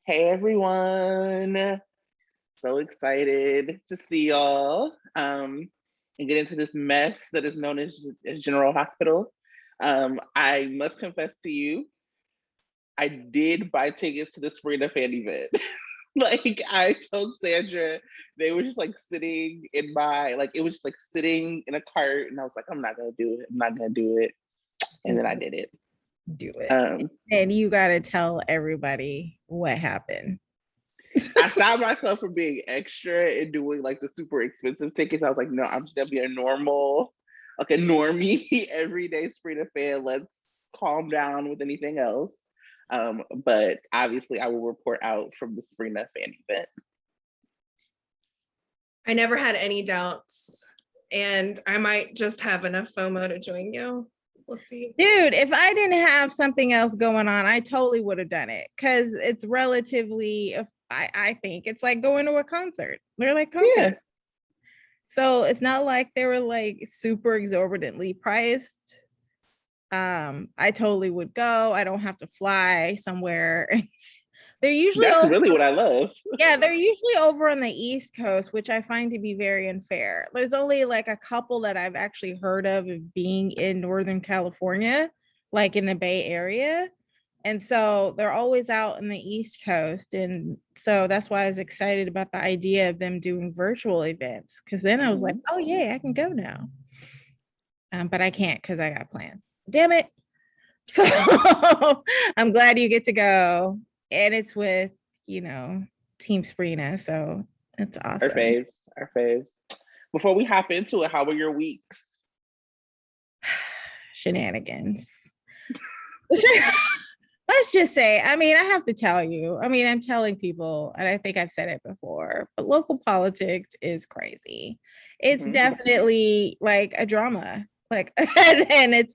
Hey everyone. So excited to see y'all and get into this mess that is known as General Hospital. I must confess to you, I did buy tickets to the Sabrina fan event. Like I told Sandra, they were just like sitting in my, like it was just like sitting in a cart, and I was like, I'm not gonna do it. I'm not gonna do it. And then I did it. Do it. Um, And you got to tell everybody what happened. I stopped myself from being extra and doing like the super expensive tickets. I was like, no, I'm just gonna be a normal, like a normie, everyday Sabrina fan. Let's calm down with anything else. But obviously, I will report out from the Sabrina fan event. I never had any doubts, and I might just have enough FOMO to join you. We'll see. Dude, if I didn't have something else going on, I totally would have done it because it's relatively, I think it's like going to a concert. They're like concerts. Yeah. So it's not like they were like super exorbitantly priced. I totally would go. I don't have to fly somewhere. They're usually That's really what I love. Yeah, they're usually over on the East Coast, which I find to be very unfair. There's only like a couple that I've actually heard of being in Northern California, like in the Bay Area. And so they're always out in the East Coast. And so that's why I was excited about the idea of them doing virtual events. Cause then I was like, oh yeah, I can go now. But I can't because I got plans. Damn it. So I'm glad you get to go. And it's with, Team Sabrina. So it's awesome. Our faves. Before we hop into it, how were your weeks? Shenanigans. Let's just say, I have to tell you, I'm telling people, and I think I've said it before, but local politics is crazy. It's definitely like a drama. Like, and it's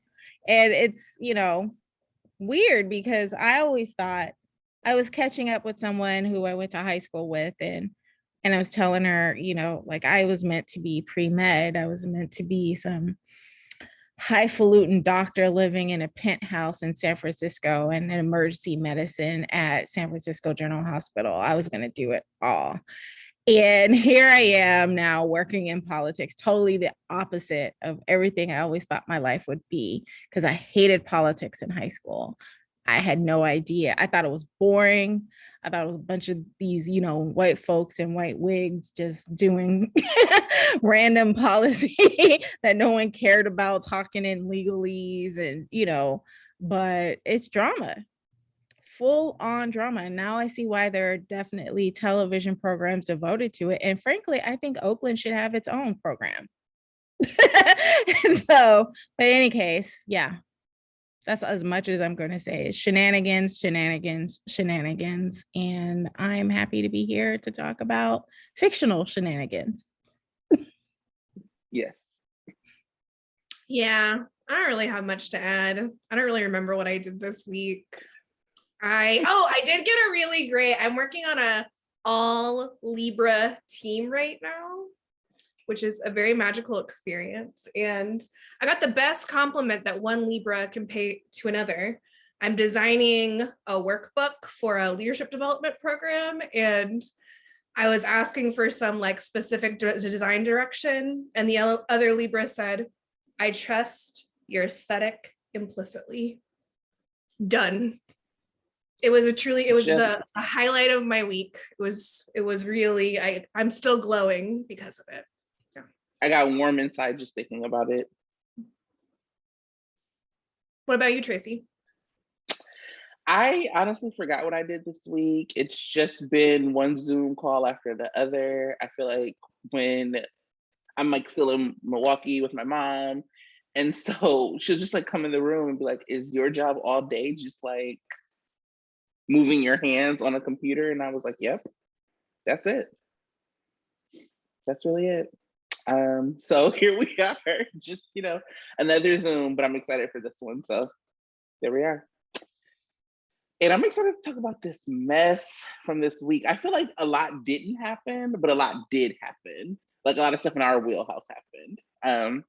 weird because I always thought I was catching up with someone who I went to high school with, and I was telling her, like I was meant to be pre-med. I was meant to be some highfalutin doctor living in a penthouse in San Francisco and an emergency medicine at San Francisco General Hospital. I was going to do it all. And here I am now working in politics, totally the opposite of everything I always thought my life would be, because I hated politics in high school. I had no idea. I thought it was boring. I thought it was a bunch of these, white folks in white wigs just doing random policy that no one cared about, talking in legalese and, but it's drama. Full on drama. And now I see why there are definitely television programs devoted to it. And frankly, I think Oakland should have its own program. So, but in any case, yeah, that's as much as I'm going to say. Shenanigans. And I'm happy to be here to talk about fictional shenanigans. Yes. Yeah, I don't really have much to add. I don't really remember what I did this week. I did get a really great, I'm working on a all Libra team right now, which is a very magical experience. And I got the best compliment that one Libra can pay to another. I'm designing a workbook for a leadership development program, and I was asking for some like specific design direction, and the other Libra said, I trust your aesthetic implicitly. Done. It was the highlight of my week. It was really, I'm still glowing because of it. Yeah. I got warm inside just thinking about it. What about you, Tracy? I honestly forgot what I did this week. It's just been one Zoom call after the other. I feel like when I'm like still in Milwaukee with my mom, and so she'll just like come in the room and be like, is your job all day just like moving your hands on a computer? And I was like, yep, that's it. That's really it. So here we are, just, another Zoom, but I'm excited for this one. So there we are. And I'm excited to talk about this mess from this week. I feel like a lot didn't happen, but a lot did happen. Like a lot of stuff in our wheelhouse happened.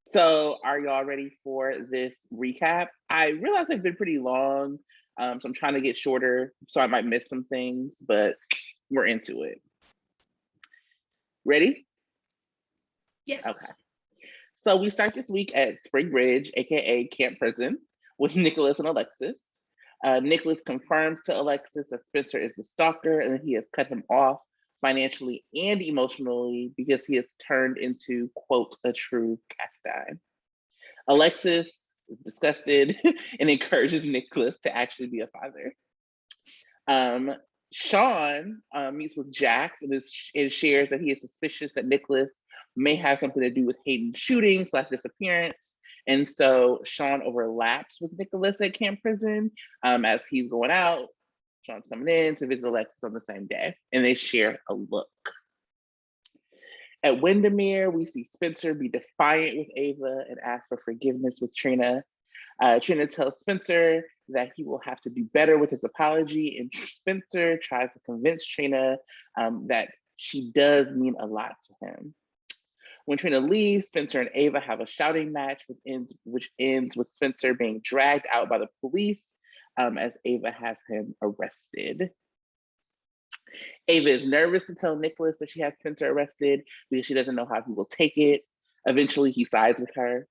So are y'all ready for this recap? I realize they've been pretty long, so I'm trying to get shorter, so I might miss some things, but we're into it. Ready? Yes. Okay. So we start this week at Spring Ridge, aka Camp Prison, with Nikolas and Alexis. Nikolas confirms to Alexis that Spencer is the stalker and that he has cut him off financially and emotionally because he has turned into, quote, a true castine. Alexis is disgusted and encourages Nikolas to actually be a father. Sean meets with Jax and shares that he is suspicious that Nikolas may have something to do with Hayden's shooting / disappearance. And so Sean overlaps with Nikolas at Camp Prison as he's going out. Sean's coming in to visit Alexis on the same day, and they share a look. At Windermere, we see Spencer be defiant with Ava and ask for forgiveness with Trina. Trina tells Spencer that he will have to do better with his apology, and Spencer tries to convince Trina that she does mean a lot to him. When Trina leaves, Spencer and Ava have a shouting match, which ends with Spencer being dragged out by the police as Ava has him arrested. Ava is nervous to tell Nikolas that she has Spencer arrested because she doesn't know how he will take it. Eventually, he sides with her.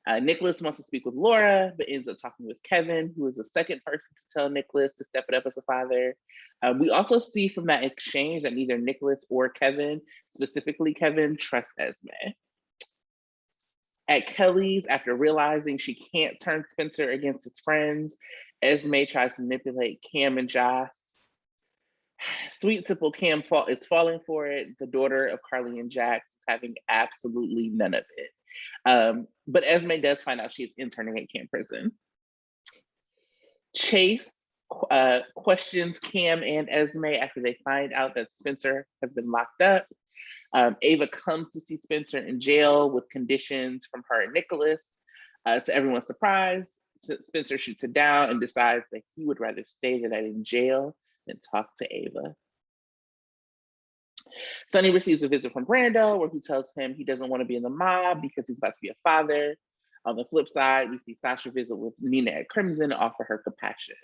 Nikolas wants to speak with Laura, but ends up talking with Kevin, who is the second person to tell Nikolas to step it up as a father. We also see from that exchange that neither Nikolas or Kevin, specifically Kevin, trusts Esme. At Kelly's, after realizing she can't turn Spencer against his friends, Esme tries to manipulate Cam and Joss. Sweet simple Cam is falling for it. The daughter of Carly and Jax is having absolutely none of it. But Esme does find out she's interning at Camp Prison. Chase questions Cam and Esme after they find out that Spencer has been locked up. Ava comes to see Spencer in jail with conditions from her and Nikolas. To everyone's surprise, Spencer shoots it down and decides that he would rather stay the night in jail than talk to Ava. Sonny receives a visit from Brando where he tells him he doesn't want to be in the mob because he's about to be a father. On the flip side, we see Sasha visit with Nina at Crimson and offer her compassion.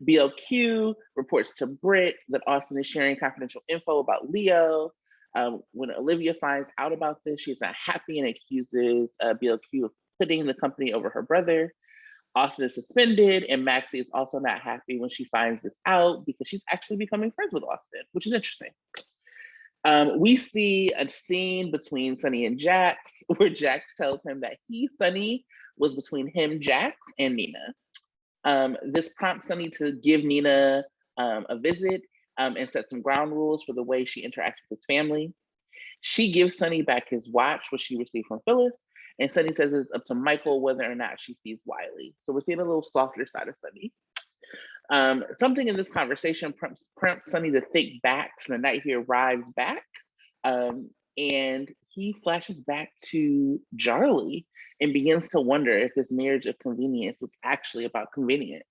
BLQ reports to Britt that Austin is sharing confidential info about Leo. When Olivia finds out about this, she's not happy and accuses BLQ of putting the company over her brother. Austin is suspended, and Maxie is also not happy when she finds this out because she's actually becoming friends with Austin, which is interesting. We see a scene between Sonny and Jax where Jax tells him that Sonny, was between him, Jax, and Nina. This prompts Sonny to give Nina a visit and set some ground rules for the way she interacts with his family. She gives Sonny back his watch, which she received from Phyllis, and Sonny says it's up to Michael whether or not she sees Wiley. So we're seeing a little softer side of Sonny. Something in this conversation prompts Sonny to think back to the night he arrives back, and he flashes back to Jarly and begins to wonder if this marriage of convenience was actually about convenience.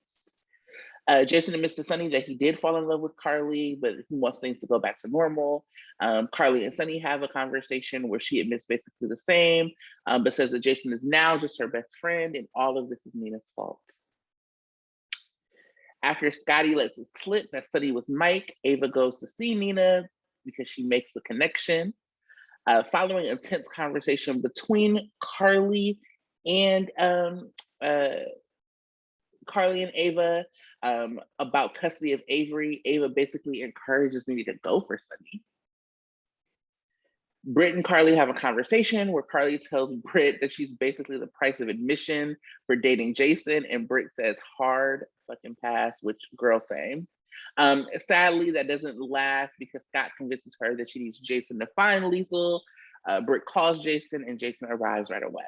Jason admits to Sonny that he did fall in love with Carly, but he wants things to go back to normal. Carly and Sonny have a conversation where she admits basically the same, but says that Jason is now just her best friend and all of this is Nina's fault. After Scotty lets it slip that Sonny was Mike, Ava goes to see Nina because she makes the connection. Following a tense conversation between Carly and Ava about custody of Avery, Ava basically encourages Nina to go for Sonny. Britt and Carly have a conversation where Carly tells Britt that she's basically the price of admission for dating Jason, and Britt says hard fucking pass, which girl same. Sadly, that doesn't last because Scott convinces her that she needs Jason to find Liesl. Britt calls Jason and Jason arrives right away.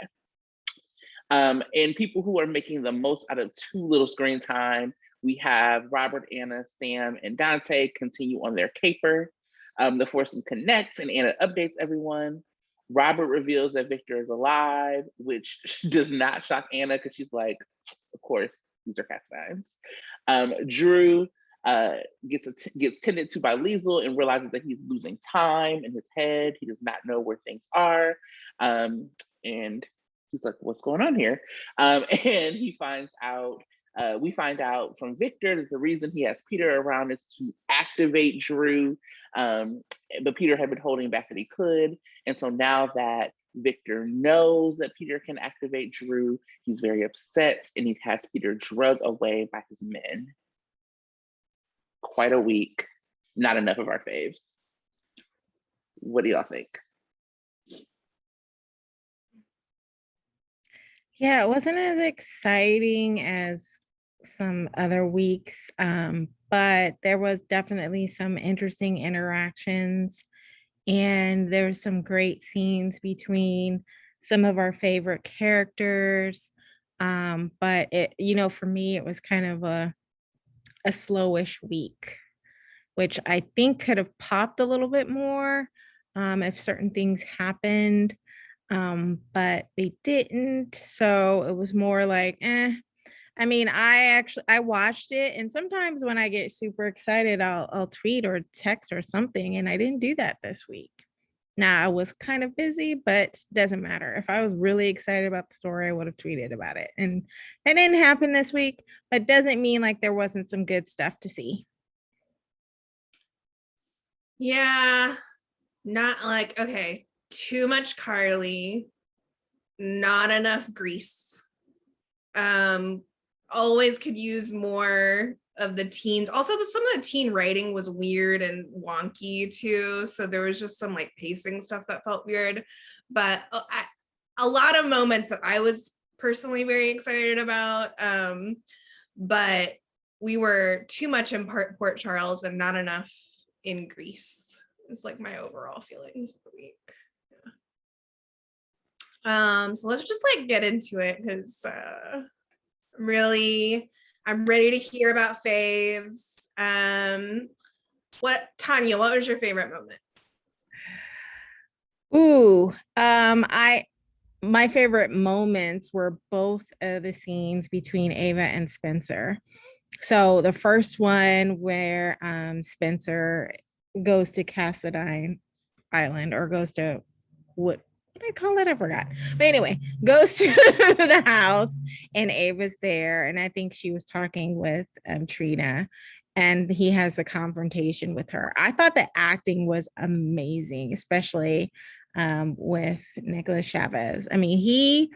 And people who are making the most out of too little screen time, we have Robert, Anna, Sam, and Dante continue on their caper. The foursome connects and Anna updates everyone. Robert reveals that Victor is alive, which does not shock Anna because she's like, of course, these are castines. Drew gets tended to by Liesl and realizes that he's losing time in his head. He does not know where things are. And he's like, what's going on here? And he finds out, we find out from Victor that the reason he has Peter around is to activate Drew. But Peter had been holding back that he could. And so now that Victor knows that Peter can activate Drew, he's very upset and he has Peter drugged away by his men. Quite a week. Not enough of our faves. What do y'all think? Yeah, it wasn't as exciting as some other weeks, but there was definitely some interesting interactions, and there were some great scenes between some of our favorite characters. But it, for me, it was kind of a slowish week, which I think could have popped a little bit more if certain things happened, but they didn't. So it was more like, eh. I mean, I watched it, and sometimes when I get super excited, I'll tweet or text or something, and I didn't do that this week. Now, I was kind of busy, but doesn't matter. If I was really excited about the story, I would have tweeted about it. And it didn't happen this week, but doesn't mean like there wasn't some good stuff to see. Yeah, not like, okay, too much Carly, not enough Grease. Always could use more of the teens. Also, some of the teen writing was weird and wonky too. So there was just some like pacing stuff that felt weird. But a lot of moments that I was personally very excited about. But we were too much in Port Charles and not enough in Greece. It's like my overall feelings of the week. Yeah. So let's just like get into it, because I'm ready to hear about faves. Tanya, what was your favorite moment? Ooh, my favorite moments were both of the scenes between Ava and Spencer. So the first one where Spencer goes to Cassadine Island, or goes to what did I call it? I forgot. But anyway, goes to the house and Ava's there. And I think she was talking with Trina, and he has the confrontation with her. I thought the acting was amazing, especially with Nikolas Chavez. I mean, he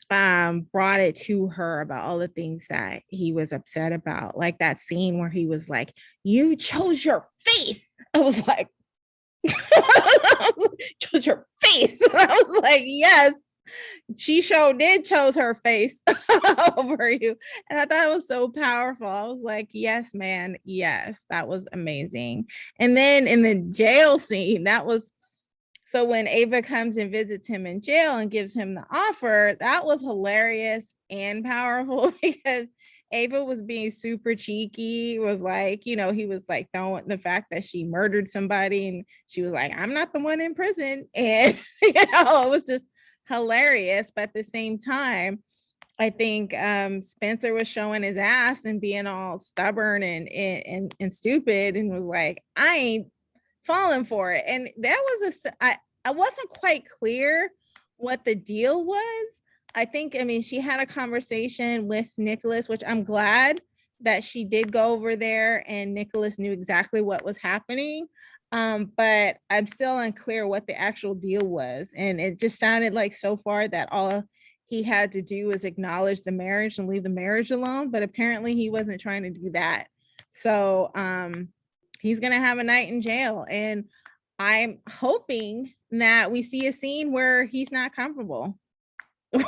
brought it to her about all the things that he was upset about, like that scene where he was like, you chose your face. I was like, chose your face. And I was like, yes, she sure did chose her face over you. And I thought it was so powerful. I was like, yes, man, yes, that was amazing. And then in the jail scene, that was so when Ava comes and visits him in jail and gives him the offer, that was hilarious and powerful, because Ava was being super cheeky, was like, he was like throwing the fact that she murdered somebody, and she was like, I'm not the one in prison. And, it was just hilarious. But at the same time, I think Spencer was showing his ass and being all stubborn and stupid, and was like, I ain't falling for it. And that was I wasn't quite clear what the deal was. I mean, she had a conversation with Nikolas, which I'm glad that she did go over there and Nikolas knew exactly what was happening. But I'm still unclear what the actual deal was. And it just sounded like so far that all he had to do was acknowledge the marriage and leave the marriage alone. But apparently he wasn't trying to do that. So he's going to have a night in jail. And I'm hoping that we see a scene where he's not comfortable,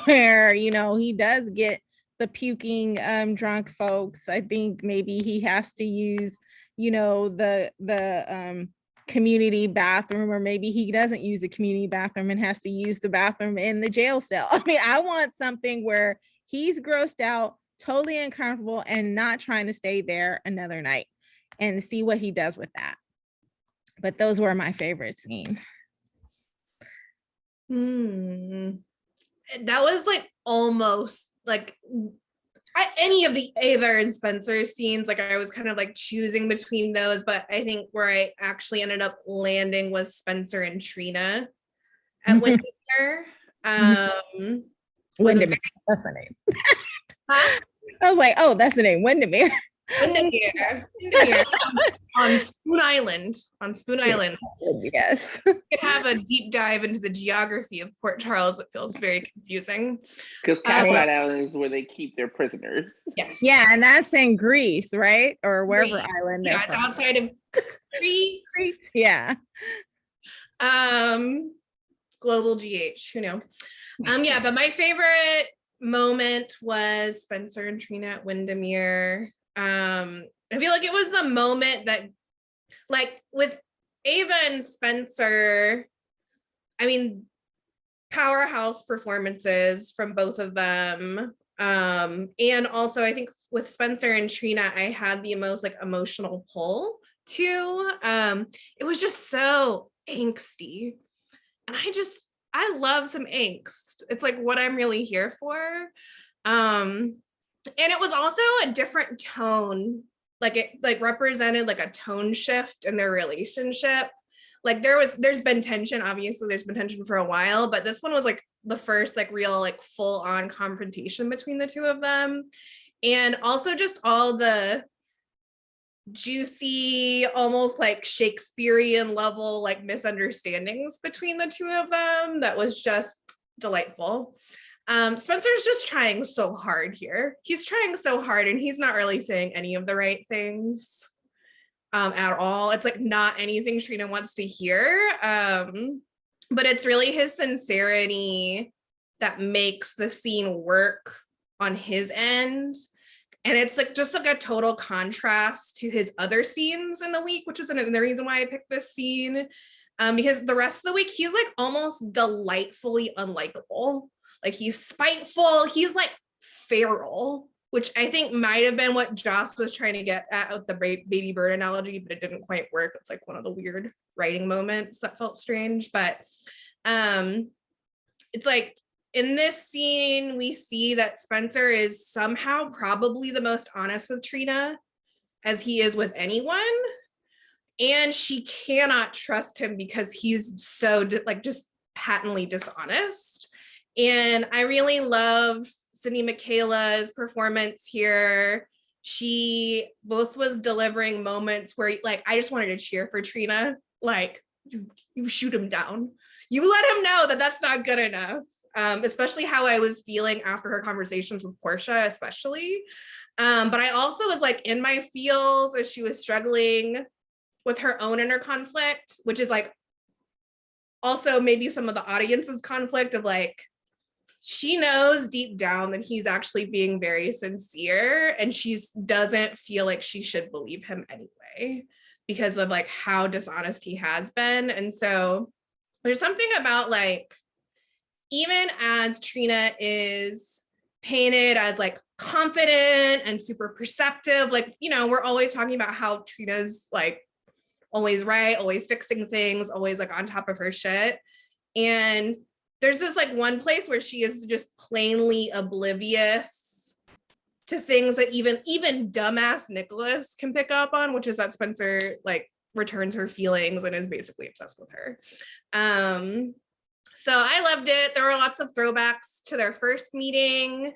where, he does get the puking drunk folks. I think maybe he has to use, the community bathroom, or maybe he doesn't use the community bathroom and has to use the bathroom in the jail cell. I mean, I want something where he's grossed out, totally uncomfortable, and not trying to stay there another night, and see what he does with that. But those were my favorite scenes. That was like almost like any of the Ava and Spencer scenes. Like I was kind of like choosing between those, but I think where I actually ended up landing was Spencer and Trina at Winchester. was Windermere. That's the name. huh? I was like, oh, that's the name, Windermere. Windermere on Spoon Island. On Spoon Island. Yes. We could have a deep dive into the geography of Port Charles. It feels very confusing. Because Castleton Island is where they keep their prisoners. Yes. Yeah, and that's in Greece, right? Or wherever Greece. island. Yeah, it's outside of Greece. Yeah. Global GH, who know? Yeah, but my favorite moment was Spencer and Trina at Windermere. I feel like it was the moment that, like, with Ava and Spencer, I mean, powerhouse performances from both of them. And also I think with Spencer and Trina, I had the most like emotional pull too. It was just so angsty. And I love some angst. It's like what I'm really here for. And it was also a different tone. Like it like represented like a tone shift in their relationship. Like there's been tension, obviously there's been tension for a while, but this one was like the first like real like full on confrontation between the two of them. And also just all the juicy, almost like Shakespearean level like misunderstandings between the two of them. That was just delightful. Spencer's just trying so hard here. He's trying so hard and he's not really saying any of the right things at all. It's like not anything Trina wants to hear. But it's really his sincerity that makes the scene work on his end. And it's like just like a total contrast to his other scenes in the week, which is the reason why I picked this scene. Because the rest of the week, he's like almost delightfully unlikable. Like he's spiteful, he's like feral, which I think might have been what Joss was trying to get at with the baby bird analogy, but it didn't quite work. It's like one of the weird writing moments that felt strange. But it's like in this scene, we see that Spencer is somehow probably the most honest with Trina as he is with anyone. And she cannot trust him because he's so like just patently dishonest. And I really love Cindy Michaela's performance here. She both was delivering moments where like I just wanted to cheer for Trina. Like you shoot him down. You let him know that that's not good enough. Especially how I was feeling after her conversations with Portia, especially. But I also was like in my feels as she was struggling with her own inner conflict, which is like also maybe some of the audience's conflict of like, she knows deep down that he's actually being very sincere and she doesn't feel like she should believe him anyway because of like how dishonest he has been. And so there's something about like, even as Trina is painted as like confident and super perceptive, like, you know, we're always talking about how Trina's like always right, always fixing things, always like on top of her shit. And there's this like one place where she is just plainly oblivious to things that even dumbass Nikolas can pick up on, which is that Spencer like returns her feelings and is basically obsessed with her. So I loved it. There were lots of throwbacks to their first meeting,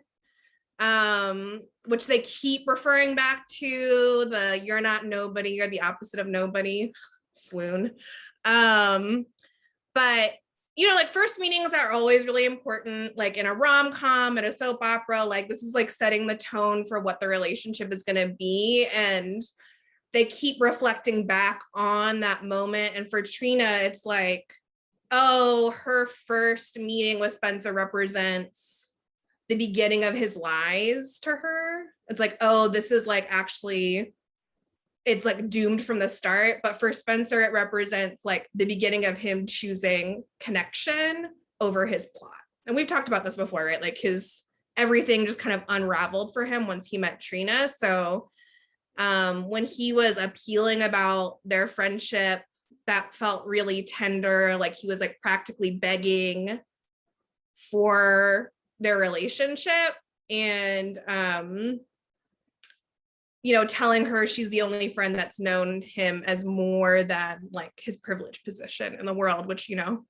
which they keep referring back to the "you're not nobody, you're the opposite of nobody" swoon. But you know, like first meetings are always really important, like in a rom-com and a soap opera, like this is like setting the tone for what the relationship is going to be. And they keep reflecting back on that moment. And for Trina, it's like, oh, her first meeting with Spencer represents the beginning of his lies to her. It's like, oh, this is like actually, it's like doomed from the start. But for Spencer, it represents like the beginning of him choosing connection over his plot. And we've talked about this before, right? Like everything just kind of unraveled for him once he met Trina. So when he was appealing about their friendship, that felt really tender. Like he was like practically begging for their relationship and, you know, telling her she's the only friend that's known him as more than like his privileged position in the world, which, you know,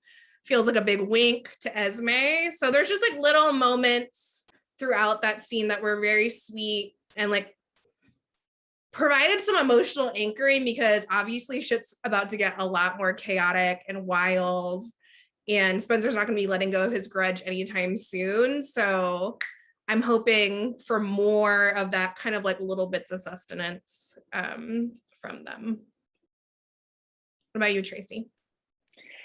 feels like a big wink to Esme. So there's just like little moments throughout that scene that were very sweet and like provided some emotional anchoring, because obviously shit's about to get a lot more chaotic and wild, and Spencer's not going to be letting go of his grudge anytime soon. So I'm hoping for more of that kind of like little bits of sustenance from them. What about you, Tracy?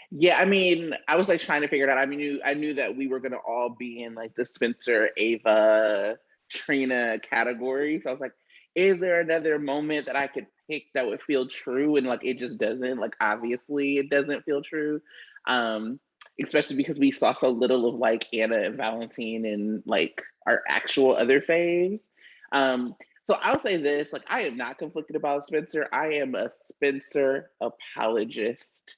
Yeah, I mean, I was like trying to figure it out. I knew that we were gonna all be in like the Spencer, Ava, Trina category. So I was like, is there another moment that I could pick that would feel true? And like it just doesn't. Like obviously it doesn't feel true. Um, Especially because we saw so little of like Anna and Valentine and like our actual other faves. Um, so I'll say this: like I am not conflicted about Spencer. I am a Spencer apologist.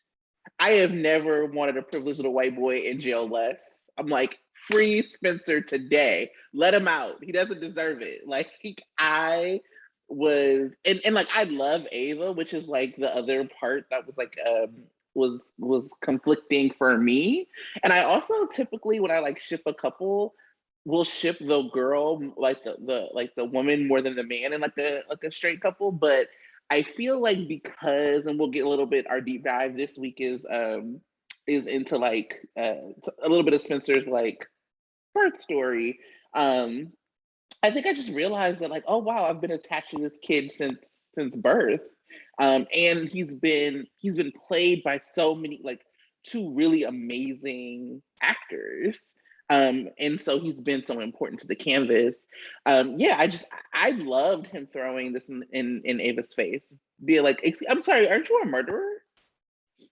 I have never wanted a privileged little white boy in jail less. I'm like, free Spencer today. Let him out. He doesn't deserve it. Like I was and like I love Ava, which is like the other part that was like was conflicting for me. And I also typically when I like ship a couple, will ship the girl like the woman more than the man in like a straight couple. But I feel like because, and we'll get a little bit our deep dive this week is into like a little bit of Spencer's like birth story. Um, I think I just realized that like, oh wow, I've been attached to this kid since birth. And he's been played by so many like two really amazing actors. And so he's been so important to the canvas. Yeah, I loved him throwing this in Ava's face. Be like, I'm sorry, aren't you a murderer?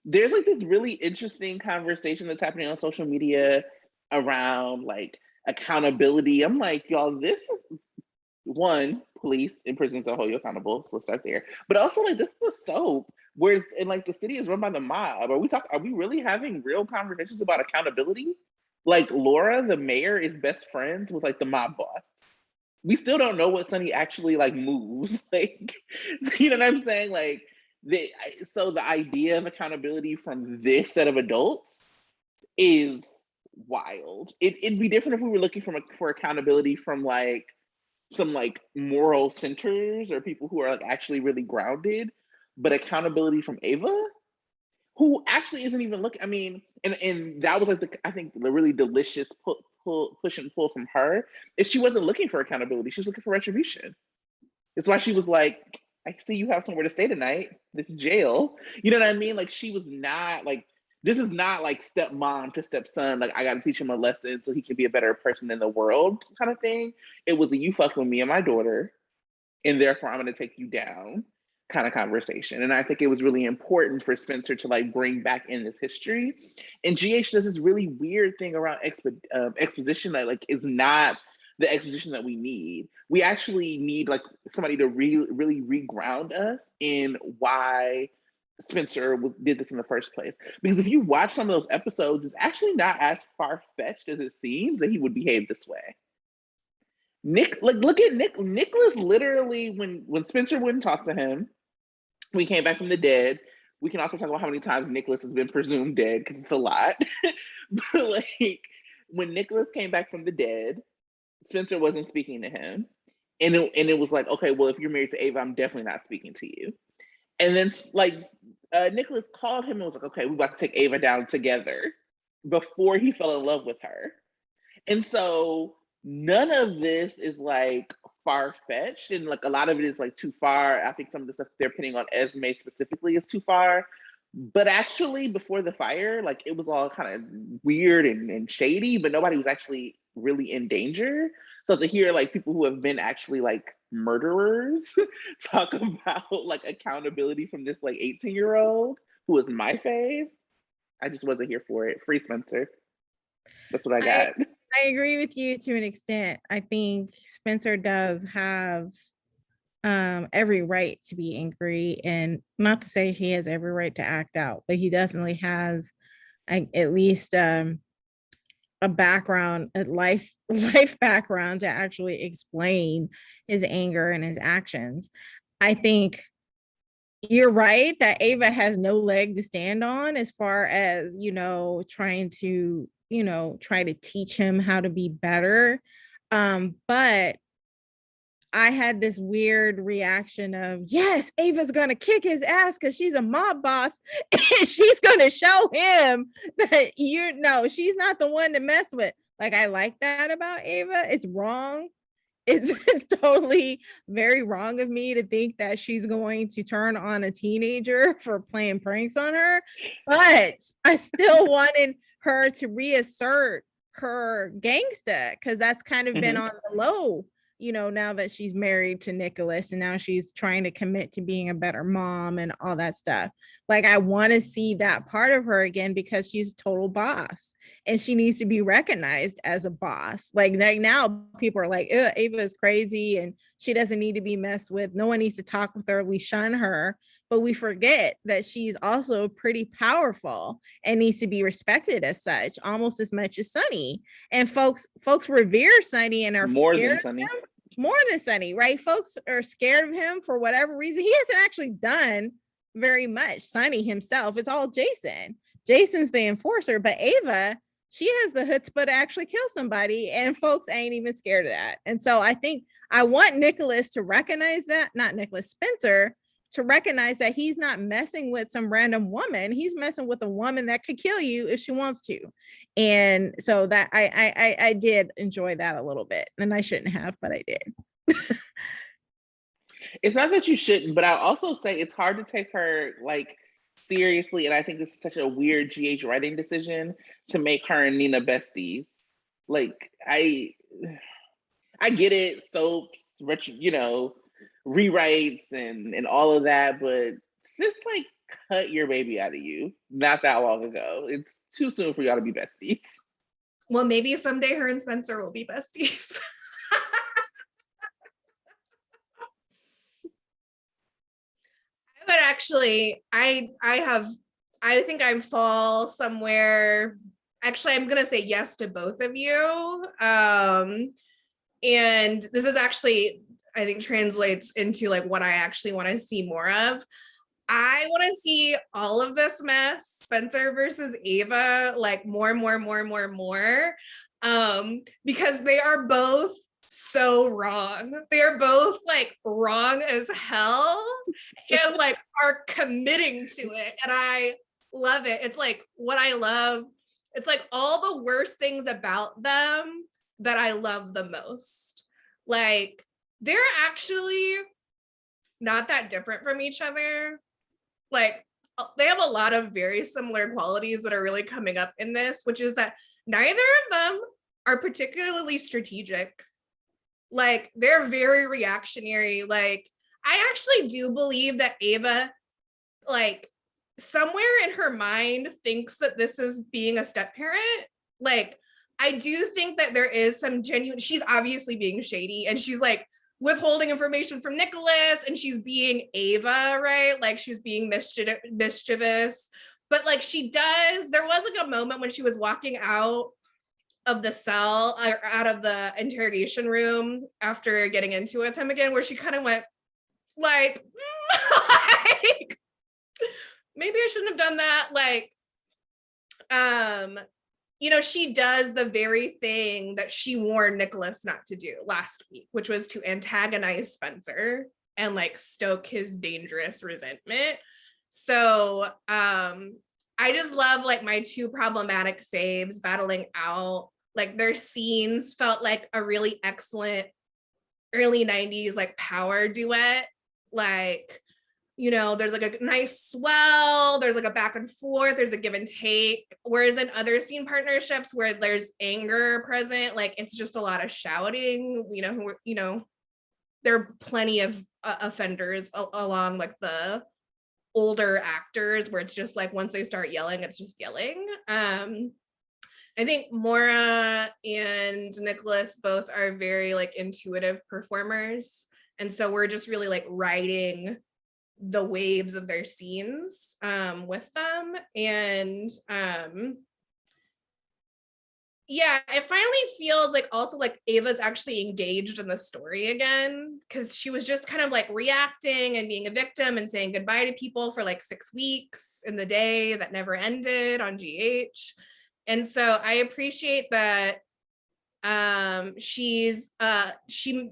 There's like this really interesting conversation that's happening on social media around like accountability. I'm like, y'all, this is one, police and prisons don't hold you accountable. So let's start there. But also, like, this is a soap where it's and like the city is run by the mob. Are we really having real conversations about accountability? Like Laura, the mayor, is best friends with like the mob boss. We still don't know what Sonny actually like moves. Like, so you know what I'm saying? Like, so the idea of accountability from this set of adults is wild. It'd be different if we were looking for accountability from like some like moral centers or people who are like actually really grounded, but accountability from Ava, who actually isn't even looking. I mean, and that was like I think the really delicious push and pull from her is she wasn't looking for accountability. She was looking for retribution. It's why she was like, I see you have somewhere to stay tonight. This jail. You know what I mean? Like she was not like this is not like stepmom to stepson. Like I got to teach him a lesson so he can be a better person in the world kind of thing. It was a you fuck with me and my daughter, and therefore I'm going to take you down kind of conversation. And I think it was really important for Spencer to like bring back in this history. And GH does this really weird thing around exposition that like is not the exposition that we need. We actually need like somebody to really reground us in why Spencer did this in the first place. Because if you watch some of those episodes, it's actually not as far fetched as it seems that he would behave this way. Look at Nikolas literally when Spencer wouldn't talk to him, we came back from the dead. We can also talk about how many times Nikolas has been presumed dead because it's a lot. But like when Nikolas came back from the dead, Spencer wasn't speaking to him. And it was like, okay, well, if you're married to Ava, I'm definitely not speaking to you. And then like Nikolas called him and was like, okay, we're about to take Ava down together before he fell in love with her. And so none of this is like far fetched, and like a lot of it is like too far. I think some of the stuff they're pinning on Esme specifically is too far. But actually, before the fire, like it was all kind of weird and shady, but nobody was actually really in danger. So to hear like people who have been actually like murderers talk about like accountability from this like 18-year-old who was my fave, I just wasn't here for it. Free Spencer. That's what I got. I agree with you to an extent. I think Spencer does have every right to be angry, and not to say he has every right to act out, but he definitely has at least a background, a life background to actually explain his anger and his actions. I think you're right that Ava has no leg to stand on as far as, trying to, try to teach him how to be better. But I had this weird reaction of, yes, Ava's going to kick his ass because she's a mob boss and she's going to show him that no, she's not the one to mess with. Like, I like that about Ava. It's wrong. It's totally very wrong of me to think that she's going to turn on a teenager for playing pranks on her. But I still wanted her to reassert her gangsta because that's kind of been on the low, now that she's married to Nikolas and now she's trying to commit to being a better mom and all that stuff. Like, I want to see that part of her again because she's a total boss and she needs to be recognized as a boss. Like now people are like, Ava is crazy and she doesn't need to be messed with. No one needs to talk with her. We shun her, but we forget that she's also pretty powerful and needs to be respected as such, almost as much as Sonny. And folks revere Sonny and are more scared than Sonny. of him more than Sonny, right? Folks are scared of him for whatever reason. He hasn't actually done very much. Sonny himself, it's all Jason. Jason's the enforcer, but Ava, she has the chutzpah to actually kill somebody, and folks ain't even scared of that. And so I think I want Nikolas to recognize that, not Nikolas, Spencer, to recognize that he's not messing with some random woman. He's messing with a woman that could kill you if she wants to. And so that I did enjoy that a little bit, and I shouldn't have, but I did. It's not that you shouldn't, but I'll also say it's hard to take her like seriously, and I think this is such a weird GH writing decision to make her and Nina besties. Like, I get it, soaps, rewrites and all of that, but sis, like, cut your baby out of you not that long ago. It's too soon for y'all to be besties. Well, maybe someday her and Spencer will be besties. But actually, I think I fall somewhere. Actually, I'm gonna say yes to both of you. And this is actually, I think, translates into like what I actually want to see more of. I want to see all of this mess, Spencer versus Ava, like more, because they are both so wrong. They're both like wrong as hell and like are committing to it. And I love it. It's like what I love. It's like all the worst things about them that I love the most. Like, they're actually not that different from each other. Like, they have a lot of very similar qualities that are really coming up in this, which is that neither of them are particularly strategic. Like, they're very reactionary. Like, I actually do believe that Ava, like, somewhere in her mind thinks that this is being a step parent. Like, I do think that there is some genuine, she's obviously being shady and she's like withholding information from Nikolas and she's being Ava, right? Like, she's being mischievous. But like, there was like a moment when she was walking out of the cell or out of the interrogation room after getting into it with him again, where she kind of went like, like, maybe I shouldn't have done that. Like, she does the very thing that she warned Nikolas not to do last week, which was to antagonize Spencer and like stoke his dangerous resentment. So I just love like my two problematic faves battling out. Like, their scenes felt like a really excellent early 90s like power duet. Like, there's like a nice swell, there's like a back and forth, there's a give and take. Whereas in other scene partnerships where there's anger present, like it's just a lot of shouting, there are plenty of offenders along like the older actors where it's just like once they start yelling, it's just yelling. I think Maura and Nikolas both are very like intuitive performers. And so we're just really like riding the waves of their scenes with them. And Yeah, it finally feels like also like Ava's actually engaged in the story again, because she was just kind of like reacting and being a victim and saying goodbye to people for like 6 weeks in the day that never ended on GH. And so I appreciate that she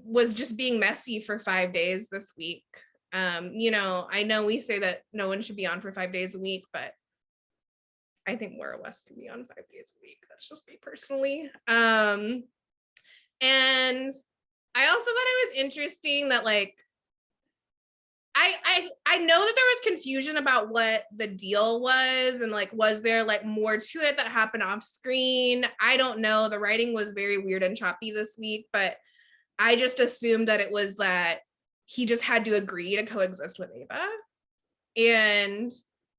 was just being messy for 5 days this week. I know we say that no one should be on for 5 days a week, but I think more or less can be on 5 days a week. That's just me personally. And I also thought it was interesting that like I know that there was confusion about what the deal was, and like was there like more to it that happened off screen? I don't know. The writing was very weird and choppy this week, but I just assumed that it was that he just had to agree to coexist with Ava. And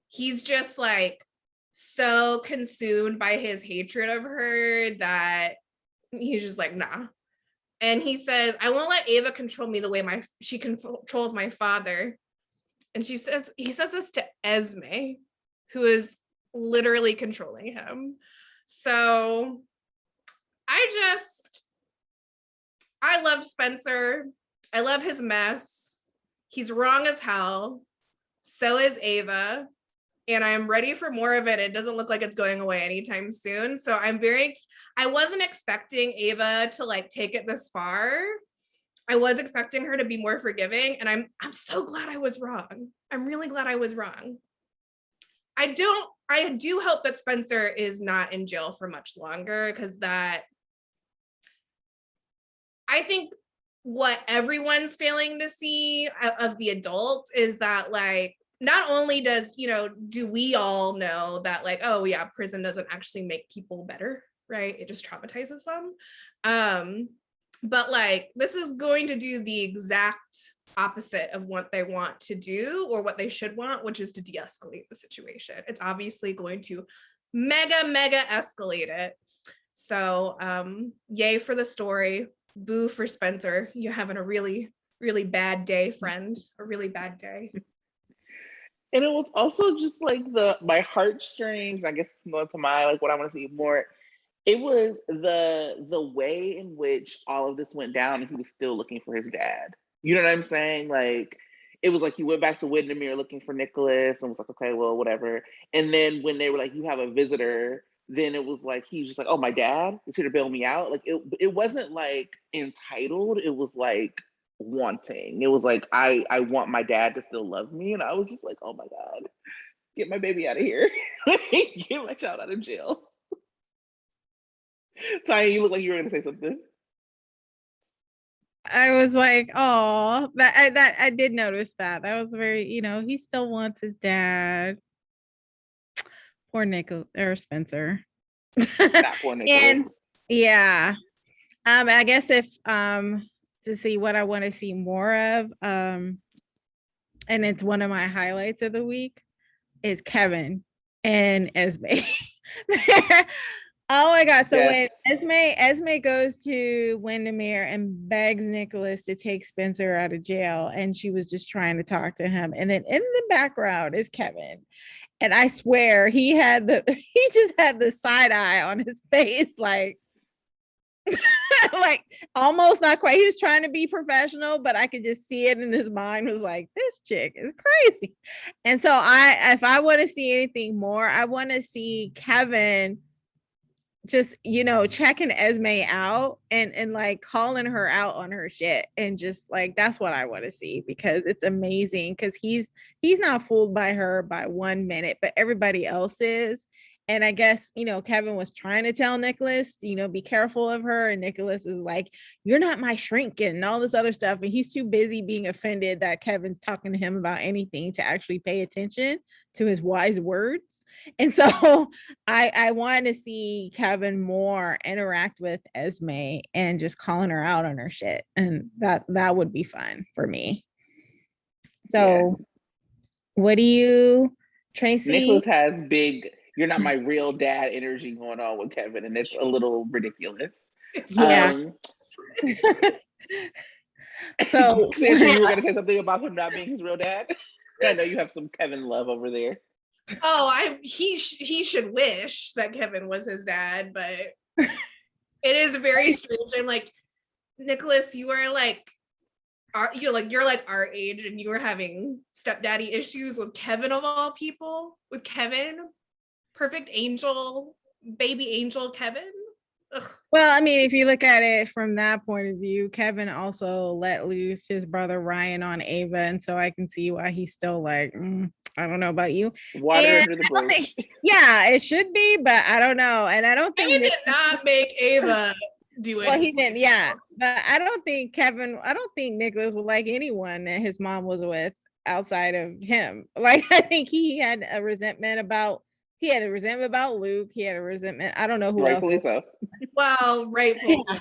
he's just like so consumed by his hatred of her that he's just like, nah. And he says, I won't let Ava control me the way she controls my father. And he says this to Esme, who is literally controlling him. So I love Spencer. I love his mess. He's wrong as hell. So is Ava. And I'm ready for more of it. It doesn't look like it's going away anytime soon. So I wasn't expecting Ava to like take it this far. I was expecting her to be more forgiving. And I'm so glad I was wrong. I'm really glad I was wrong. I do hope that Spencer is not in jail for much longer, because that, I think what everyone's failing to see of the adults is that like, not only do we all know that like, oh yeah, prison doesn't actually make people better, right? It just traumatizes them. But like, this is going to do the exact opposite of what they want to do, or what they should want, which is to de-escalate the situation. It's obviously going to mega escalate it. So yay for the story, boo for Spencer. You're having a really, really bad day, friend. A really bad day. And it was also just like my heartstrings, I guess, going to my like what I want to see more. It was the way in which all of this went down, and he was still looking for his dad. You know what I'm saying? Like, it was like he went back to Windermere looking for Nikolas and was like, okay, well, whatever. And then when they were like, you have a visitor, then it was like he was just like, oh, my dad is here to bail me out. Like it wasn't like entitled. It was like wanting. It was like I want my dad to still love me, and I was just like, oh my god, get my baby out of here. Get my child out of jail. Tanya, you look like you were gonna say something. I was like, oh, that I did notice that. That was very, he still wants his dad. Poor Nikolas or Spencer. Not poor Nikolas. And yeah. I guess if to see what I want to see more of, and it's one of my highlights of the week, is Kevin and Esme. Oh my god. So yes. When Esme goes to Windermere and begs Nikolas to take Spencer out of jail, and she was just trying to talk to him, and then in the background is Kevin, and I swear he just had the side eye on his face, like like almost not quite. He was trying to be professional, but I could just see it in his mind, was like, this chick is crazy. And so if I want to see anything more, I want to see Kevin just, checking Esme out and like calling her out on her shit, and just like, that's what I want to see, because it's amazing, because he's not fooled by her by 1 minute, but everybody else is. And I guess, Kevin was trying to tell Nikolas, be careful of her. And Nikolas is like, you're not my shrink and all this other stuff. And he's too busy being offended that Kevin's talking to him about anything to actually pay attention to his wise words. And so I want to see Kevin more interact with Esme and just calling her out on her shit. And that would be fun for me. So yeah. What do you, Tracy? Nikolas has big, you're not my real dad energy going on with Kevin, and it's a little ridiculous. Yeah. So Sandra, you were gonna say something about him not being his real dad? I know you have some Kevin love over there. Oh, he should wish that Kevin was his dad, but It is very strange. I'm like, Nikolas, you're like our age, and you were having stepdaddy issues with Kevin of all people. With Kevin, perfect angel, baby angel Kevin. Ugh. Well, I mean, if you look at it from that point of view, Kevin also let loose his brother Ryan on Ava, and so I can see why he's still like, I don't know about you. Water And under the bridge. yeah, it should be, but I don't know. And I don't think Kevin did not make Ava do it. well, he didn't, yeah. But I don't think Nikolas would like anyone that his mom was with outside of him. Like, I think he had a resentment about Luke. He had a resentment. I don't know who else. Rightfully so. Well, rightfully. Yeah.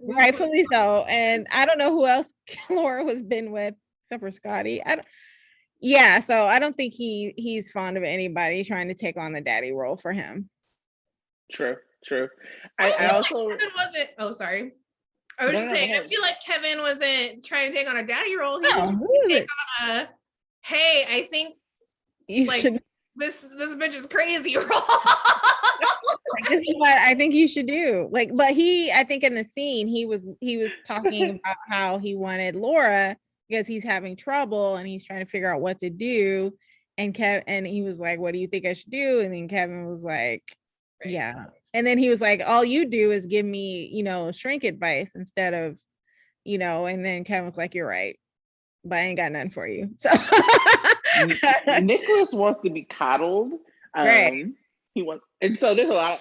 Rightfully so. And I don't know who else Laura was been with except for Scotty. Yeah, so I don't think he's fond of anybody trying to take on the daddy role for him. True. I also Kevin wasn't. Oh, sorry. I was just saying. I feel like Kevin wasn't trying to take on a daddy role. He was trying to take on a, hey, I think you like should. This bitch is crazy role. This is what I think you should do. Like, but I think in the scene he was talking about how he wanted Laura because he's having trouble and he's trying to figure out what to do. And he was like, "What do you think I should do?" And then Kevin was like, Right. "Yeah." And then he was like, "All you do is give me, shrink advice instead of, And then Kevin was like, "You're right, but I ain't got nothing for you." So Nikolas wants to be coddled. Right. He wants, and so there's a lot.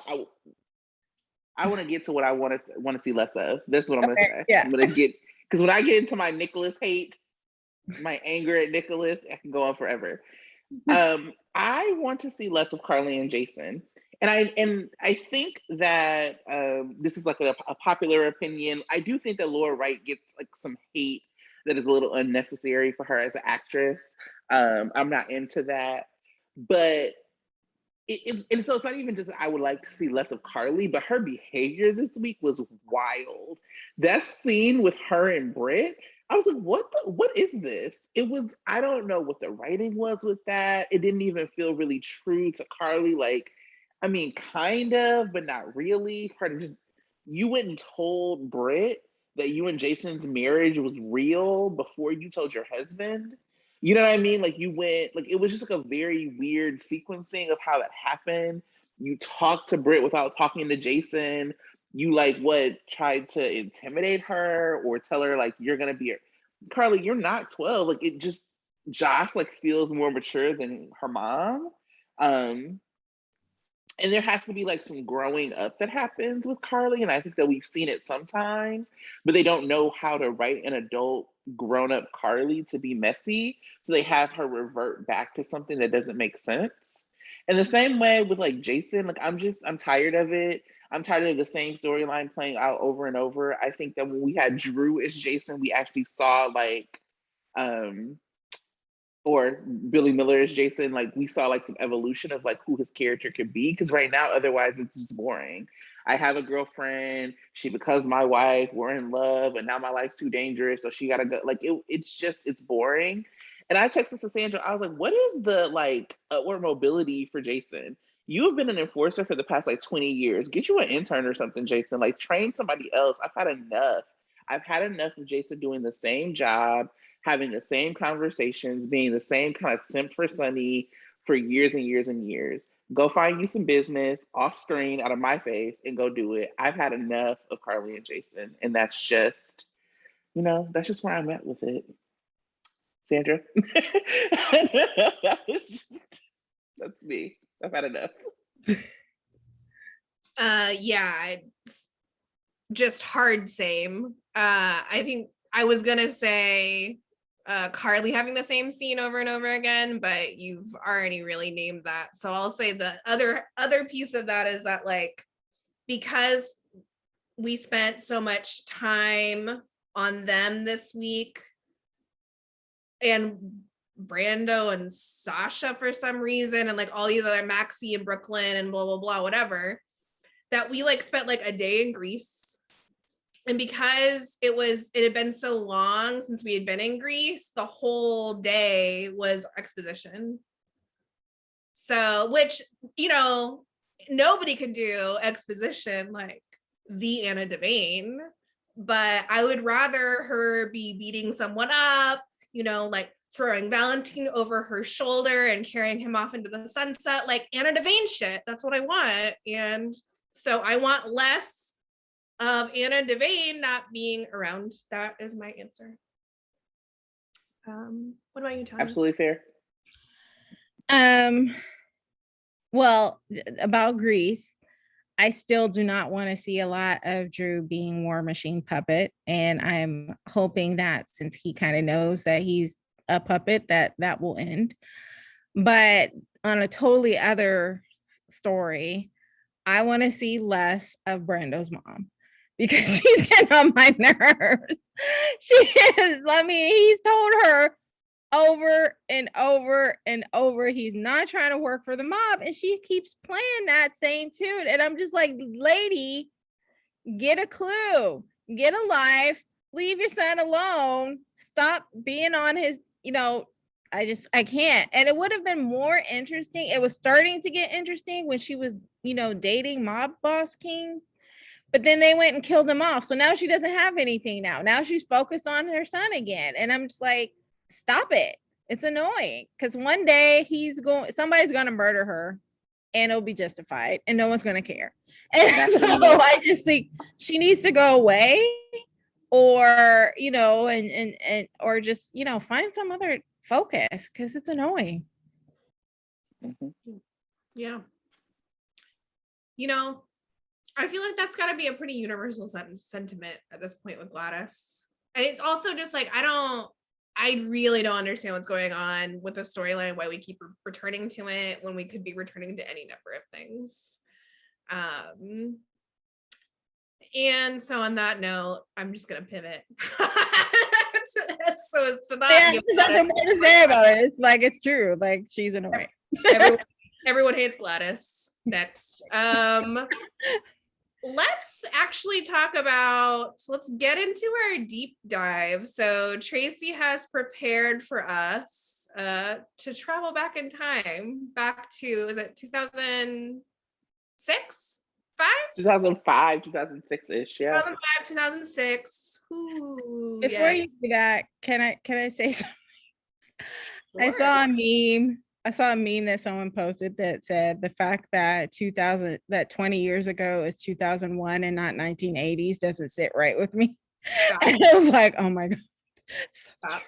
I want to get to what I want to see less of. That's what I'm gonna say. Yeah. I'm gonna get, because when I get into my Nikolas hate, my anger at Nikolas, I can go on forever. I want to see less of Carly and Jason, and I think that this is like a popular opinion. I do think that Laura Wright gets like some hate that is a little unnecessary for her as an actress. I'm not into that, but and so it's not even just I would like to see less of Carly, but her behavior this week was wild. That scene with her and Britt, I was like, what is this? It was, I don't know what the writing was with that. It didn't even feel really true to Carly. Like, I mean, kind of, but not really. Her just, you went and told Britt that you and Jason's marriage was real before you told your husband. You know what I mean? Like, you went, like, it was just like a very weird sequencing of how that happened. You talked to Britt without talking to Jason. You tried to intimidate her or tell her like, you're gonna be Carly, you're not 12. Like, it just, Josh like feels more mature than her mom. And there has to be like some growing up that happens with Carly. And I think that we've seen it sometimes, but they don't know how to write an adult grown up Carly to be messy. So they have her revert back to something that doesn't make sense. And the same way with like Jason, like I'm tired of it. I'm tired of the same storyline playing out over and over. I think that when we had Drew as Jason, we actually saw like, or Billy Miller as Jason, like we saw like some evolution of like who his character could be. Because right now, otherwise it's just boring. I have a girlfriend, she becomes my wife, we're in love, and now my life's too dangerous, so she gotta go. Like it's boring. And I texted Cassandra, I was like, what is the like upward mobility for Jason? You have been an enforcer for the past like 20 years. Get you an intern or something, Jason. Like train somebody else. I've had enough. I've had enough of Jason doing the same job, having the same conversations, being the same kind of simp for Sonny for years and years and years. Go find you some business off screen out of my face and go do it. I've had enough of Carly and Jason. And that's just, that's just where I'm at with it. Sandra? That's me. I've had enough. Yeah, it's just hard same. I think I was gonna say Carly having the same scene over and over again, but you've already really named that. So I'll say the other piece of that is that like, because we spent so much time on them this week and Brando and Sasha for some reason, and like all these other Maxie and Brooklyn and blah, blah, blah, whatever, that we like spent like a day in Greece. And because it had been so long since we had been in Greece, the whole day was exposition. So, which, nobody could do exposition like the Anna Devane, but I would rather her be beating someone up, you know, like throwing Valentine over her shoulder and carrying him off into the sunset, like Anna Devane shit. That's what I want. And so I want less of Anna Devane not being around. That is my answer. What about you, Tony? Absolutely fair. Well, about Grease, I still do not want to see a lot of Drew being War Machine puppet, and I'm hoping that since he kind of knows that he's a puppet, that will end. But on a totally other story, I want to see less of Brando's mom because she's getting on my nerves. She is. I mean, he's told her over and over and over he's not trying to work for the mob, and she keeps playing that same tune. And I'm just like, lady, get a clue, get a life, leave your son alone, stop being on his, I can't. And it would have been more interesting. It was starting to get interesting when she was, dating mob boss King, but then they went and killed him off. So now she doesn't have anything now she's focused on her son again. And I'm just like, stop it. It's annoying because one day somebody's going to murder her and it'll be justified and no one's going to care. And so I just think she needs to go away or, or just, find some other focus because it's annoying. Mm-hmm. Yeah. I feel like that's got to be a pretty universal sentiment at this point with Gladys. And it's also just like, I really don't understand what's going on with the storyline, why we keep returning to it when we could be returning to any number of things. And so on that note, I'm just going to pivot. So as to not there's nothing more to say about it. It's like, it's true. Like, she's annoying. Everyone hates Gladys. Next. Let's actually let's get into our deep dive. So Tracy has prepared for us to travel back in time, back to, is it 2006? 2005, 2006-ish, yeah. 2005, 2006. Ooh, Before you do that, can I say something? Sure. I saw a meme that someone posted that said the fact that 20 years ago is 2001 and not 1980s doesn't sit right with me. Stop. And I was like, oh my God. Stop.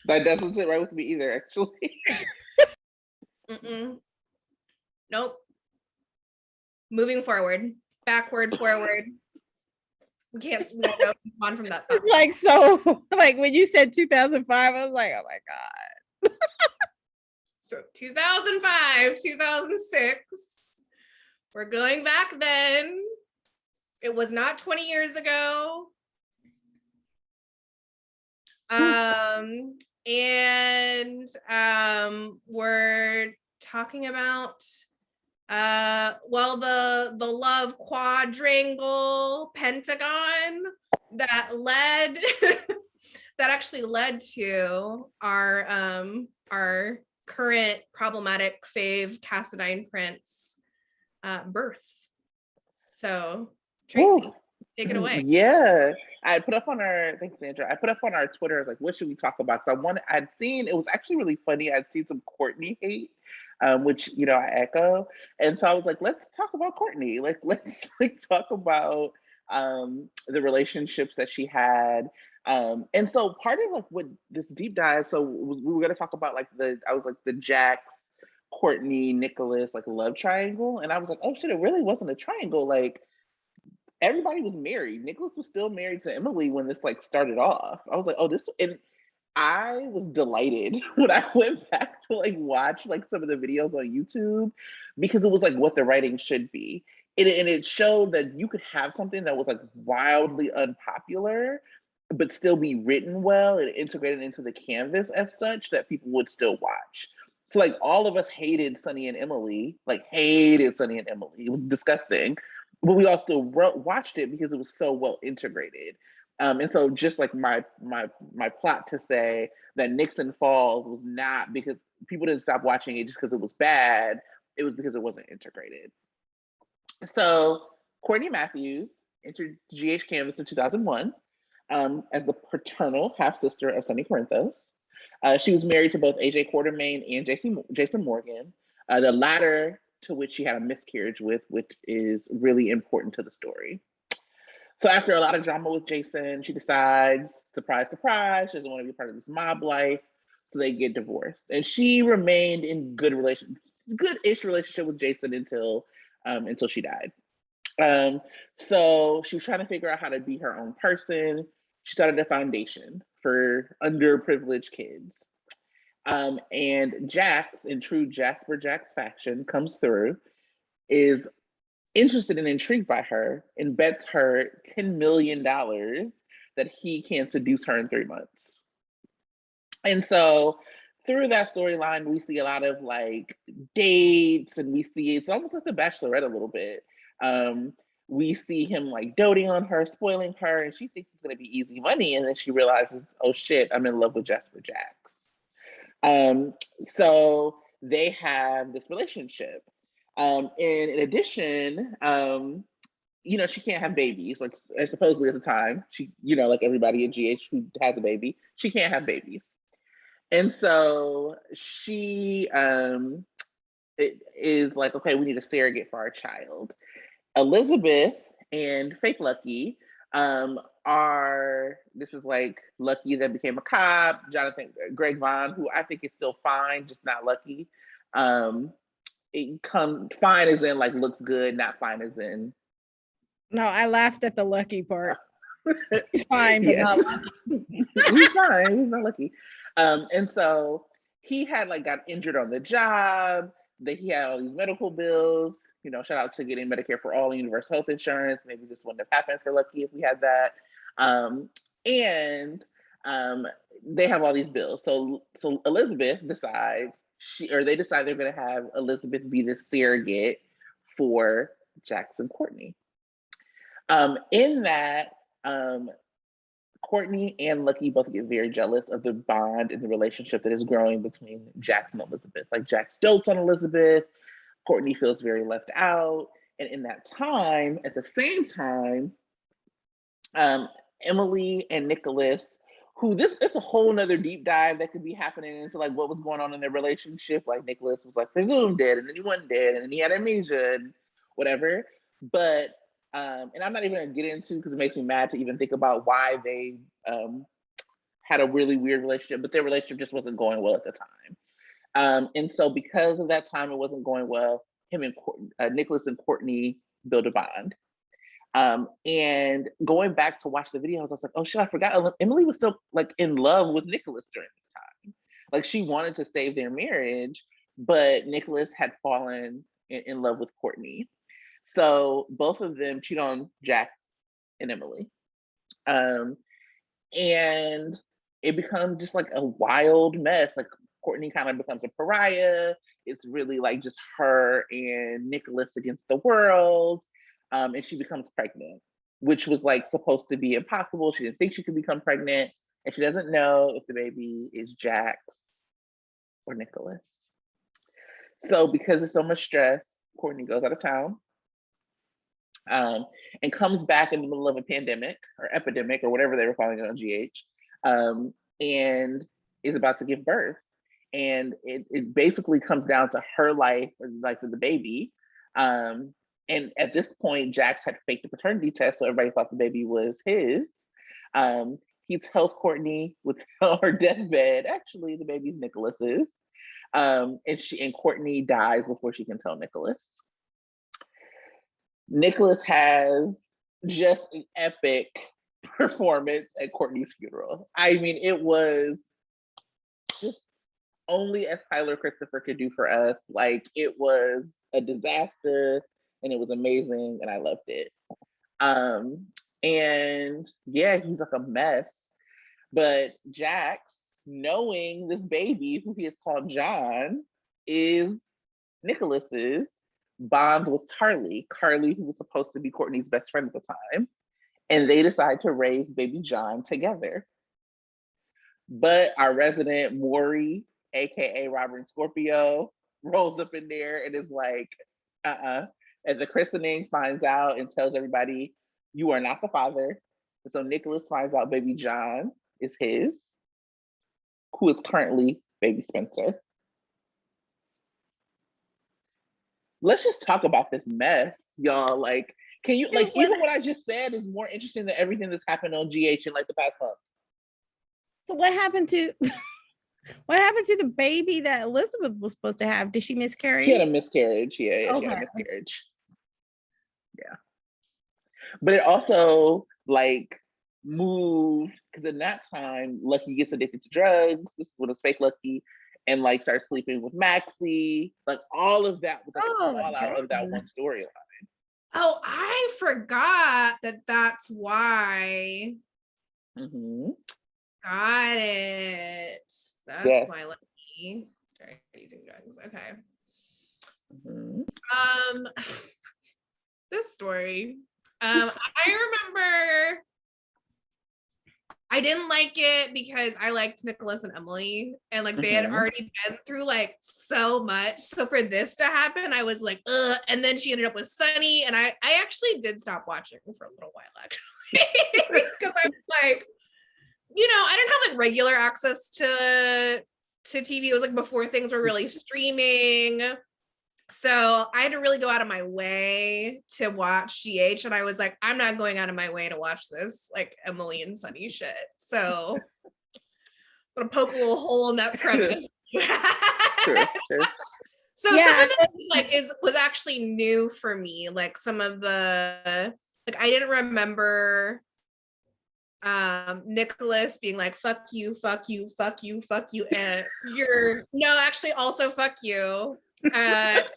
That doesn't sit right with me either, actually. Nope. Moving forward, backward, forward. We can't go on from that thought. Like, so like when you said 2005, I was like, oh my God. So 2005, 2006, we're going back then. It was not 20 years ago. We're talking about the love quadrangle pentagon that actually led to our current problematic fave Cassadine Prince birth. So Tracy, Ooh. Take it away. Yeah, I put up on our, thanks Sandra, I put up on our Twitter, I was like, what should we talk about? So I'd seen, it was actually really funny, I'd seen some Courtney hate, which, I echo. And so I was like, let's talk about Courtney. Like, let's talk about the relationships that she had. And so part of like what this deep dive, we were going to talk about the Jax, Courtney, Nikolas, like love triangle. And I was like, oh shit, it really wasn't a triangle. Like everybody was married. Nikolas was still married to Emily when this like started off. I was like, oh, and I was delighted when I went back to like watch like some of the videos on YouTube because it was like what the writing should be. And it showed that you could have something that was like wildly unpopular, but still be written well and integrated into the canvas as such that people would still watch. So like all of us hated Sonny and Emily, It was disgusting, but we all still watched it because it was so well integrated. And so just like my plot to say that Nixon Falls was not because people didn't stop watching it just because it was bad, it was because it wasn't integrated. So Courtney Matthews entered GH Canvas in 2001 as the paternal half sister of Sonny Corinthos. She was married to both AJ Quartermain and Jason Morgan, the latter to which she had a miscarriage with, which is really important to the story. So after a lot of drama with Jason, she decides, surprise, surprise, she doesn't want to be part of this mob life. So they get divorced. And she remained in good-ish relationship with Jason until she died. So she was trying to figure out how to be her own person. She started a foundation for underprivileged kids. And Jax, in true Jasper Jax fashion, comes through, is interested and intrigued by her, and bets her $10 million that he can seduce her in 3 months. And so through that storyline, we see a lot of like dates, and we see it's almost like The Bachelorette a little bit. We see him like doting on her, spoiling her, and she thinks it's going to be easy money. And then she realizes, oh shit, I'm in love with Jasper Jax. So they have this relationship. And in addition, she can't have babies. Like supposedly at the time, she, like everybody at GH who has a baby, she can't have babies. And so she is like, okay, we need a surrogate for our child. Elizabeth and Fake Lucky this is like Lucky that became a cop, Greg Vaughn, who I think is still fine, just not lucky. Fine as in like looks good, not fine as in. No, I laughed at the lucky part. He's fine, but not lucky. He's fine, he's not lucky. And so he had like got injured on the job, that he had all these medical bills. Shout out to getting Medicare for all and universal health insurance. Maybe this wouldn't have happened for Lucky if we had that. And they have all these bills. So Elizabeth decides they decide they're going to have Elizabeth be the surrogate for Jax and Courtney. In that, Courtney and Lucky both get very jealous of the bond and the relationship that is growing between Jax and Elizabeth. Like Jax dotes on Elizabeth. Courtney feels very left out. And in that time, at the same time, Emily and Nikolas, it's a whole nother deep dive that could be happening into like what was going on in their relationship. Like Nikolas was like presumed dead, and then he wasn't dead, and then he had amnesia and whatever. But and I'm not even gonna get into, because it makes me mad to even think about why they had a really weird relationship, but their relationship just wasn't going well at the time. And so because of that time, it wasn't going well, him and Nikolas and Courtney build a bond. And going back to watch the videos, I was like, oh shit, I forgot. Emily was still like in love with Nikolas during this time. Like she wanted to save their marriage, but Nikolas had fallen in love with Courtney. So both of them cheat on Jax and Emily. And it becomes just like a wild mess. Like Courtney kind of becomes a pariah. It's really like just her and Nikolas against the world. And she becomes pregnant, which was like supposed to be impossible. She didn't think she could become pregnant, and she doesn't know if the baby is Jax or Nikolas. So because of so much stress, Courtney goes out of town and comes back in the middle of a pandemic or epidemic or whatever they were calling it on GH, and is about to give birth. And it basically comes down to her life or the life of the baby. And at this point, Jax had faked a paternity test, so everybody thought the baby was his. He tells Courtney with her deathbed, actually, the baby's Nikolas's. And Courtney dies before she can tell Nikolas. Nikolas has just an epic performance at Courtney's funeral. I mean, it was just only as Tyler Christopher could do for us. Like, it was a disaster, and it was amazing, and I loved it. And yeah, he's like a mess. But Jax, knowing this baby, who he has called John, is Nikolas's, bonds with Carly, who was supposed to be Courtney's best friend at the time. And they decide to raise baby John together. But our resident Maury, aka Robert and Scorpio, rolls up in there and is like, At the christening, finds out and tells everybody, you are not the father. And so Nikolas finds out baby John is his, who is currently baby Spencer. Let's just talk about this mess, y'all. Like, can you, like, even what I just said is more interesting than everything that's happened on GH in like the past month. So what happened to what happened to the baby that Elizabeth was supposed to have? Did she miscarry? She had a miscarriage. Yeah, Okay. she had a miscarriage. Yeah. But it also like moved because in that time, Lucky gets addicted to drugs. This is when it's fake Lucky, and like starts sleeping with Maxie. Like all of that was like a fallout of that one storyline. Oh, I forgot that that's why. Mm-hmm. Got it. That's why Lucky started using drugs. Okay. Mm-hmm. This story. I remember I didn't like it because I liked Nikolas and Emily, and like they had already been through like so much. So for this to happen, I was like, ugh. And then she ended up with Sonny, and I actually did stop watching for a little while actually because I'm like, you know, I didn't have like regular access to TV. It was like before things were really streaming. So I had to really go out of my way to watch GH. And I was like, I'm not going out of my way to watch this like Emily and Sonny shit. So I'm gonna poke a little hole in that premise. Sure. So some of this was actually new for me. Like some of the I didn't remember Nikolas being like fuck you, fuck you, fuck you, fuck you, and actually also fuck you. But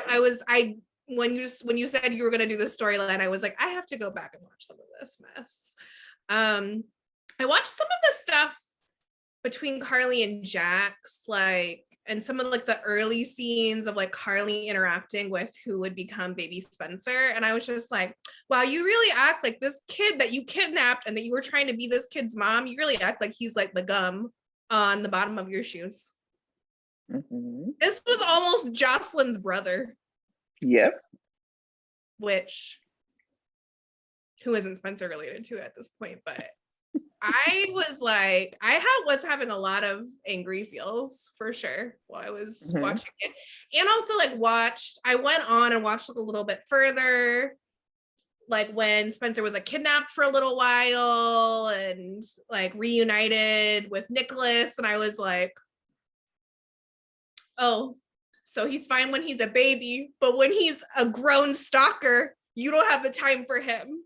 I when you said you were going to do the storyline, I was like, I have to go back and watch some of this mess. I watched some of the stuff between Carly and Jax, like, and some of like the early scenes of like Carly interacting with who would become baby Spencer, and I was just like, wow, you really act like this kid that you kidnapped and that you were trying to be this kid's mom, you really act like he's like the gum on the bottom of your shoes. This was almost Jocelyn's brother. Yep. Who isn't Spencer related to at this point, but I was like, was having a lot of angry feels for sure while I was watching it. And also I went on and watched a little bit further, like when Spencer was like kidnapped for a little while and like reunited with Nikolas, and I was like, oh, so he's fine when he's a baby, but when he's a grown stalker, you don't have the time for him.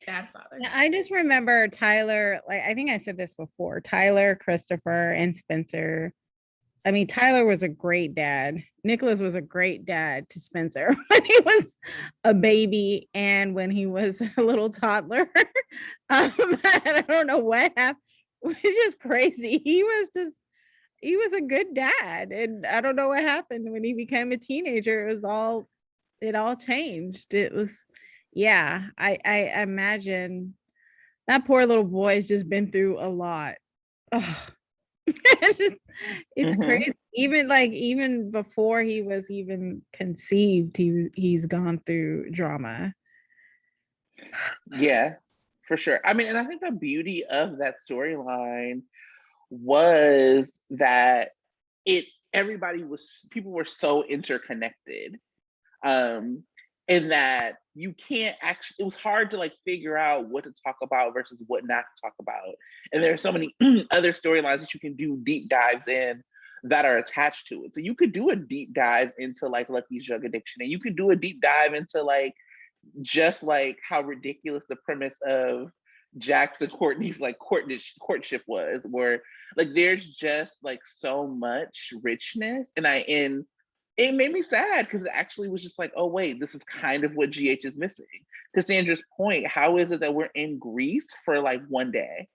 Bad father. I just remember Tyler, like I think I said this before, Tyler, Christopher, and Spencer. I mean, Tyler was a great dad. Nikolas was a great dad to Spencer when he was a baby and when he was a little toddler. I don't know what happened. It was just crazy. He was a good dad. And I don't know what happened when he became a teenager. It all changed. It was, yeah, I imagine that poor little boy's just been through a lot. Oh. It's crazy. Even before he was even conceived, he's gone through drama. Yeah, for sure. I mean, and I think the beauty of that storyline was that people were so interconnected. In that you can't actually, it was hard to like figure out what to talk about versus what not to talk about. And there are so many other storylines that you can do deep dives in that are attached to it. So you could do a deep dive into like Lucky's drug addiction, and you could do a deep dive into like just like how ridiculous the premise of Jax and Courtney's like courtship was, where like there's just like so much richness, and it made me sad because it actually was just like, oh wait, this is kind of what GH is missing. To Sandra's point, how is it that we're in Greece for like one day,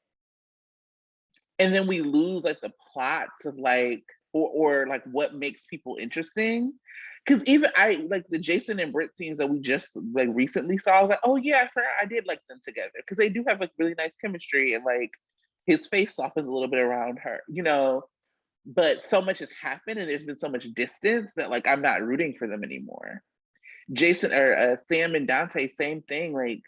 and then we lose like the plots of like or like what makes people interesting? Because even I like the Jason and Britt scenes that we just like recently saw. I was like, oh yeah, I forgot I did like them together because they do have like really nice chemistry, and like his face softens a little bit around her, you know. but so much has happened and there's been so much distance that like I'm not rooting for them anymore. Jason or Sam and Dante, same thing. Like,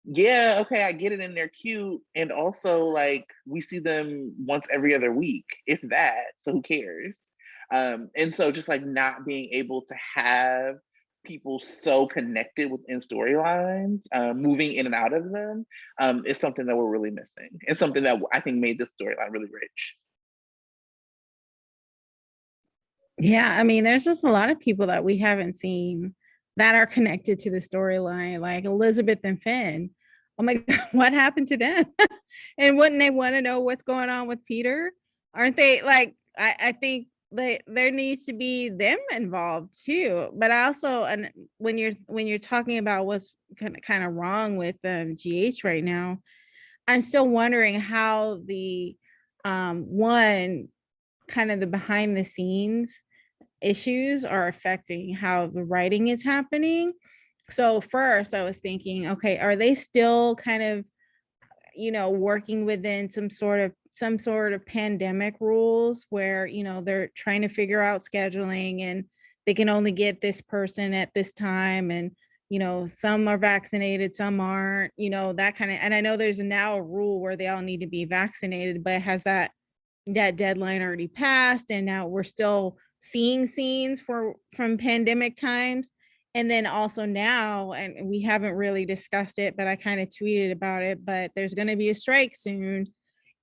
yeah, okay, I get it, and they're cute, and also like we see them once every other week, if that. So who cares? And so just like not being able to have people so connected within storylines, moving in and out of them, is something that we're really missing, and something that I think made this storyline really rich. Yeah, I mean, there's just a lot of people that we haven't seen that are connected to the storyline, like Elizabeth and Finn. Oh my God, what happened to them? And wouldn't they want to know what's going on with Peter? Aren't they like, I think there needs to be them involved too. But also, and when you're talking about what's kind of wrong with GH right now, I'm still wondering how the one kind of the behind the scenes issues are affecting how the writing is happening. So first I was thinking, okay, are they still kind of, working within some sort of pandemic rules where, they're trying to figure out scheduling and they can only get this person at this time, and some are vaccinated, some aren't, that kind of, and I know there's now a rule where they all need to be vaccinated, but has that deadline already passed, and now we're still seeing scenes from pandemic times. And then also now, and we haven't really discussed it, but I kind of tweeted about it, but there's going to be a strike soon,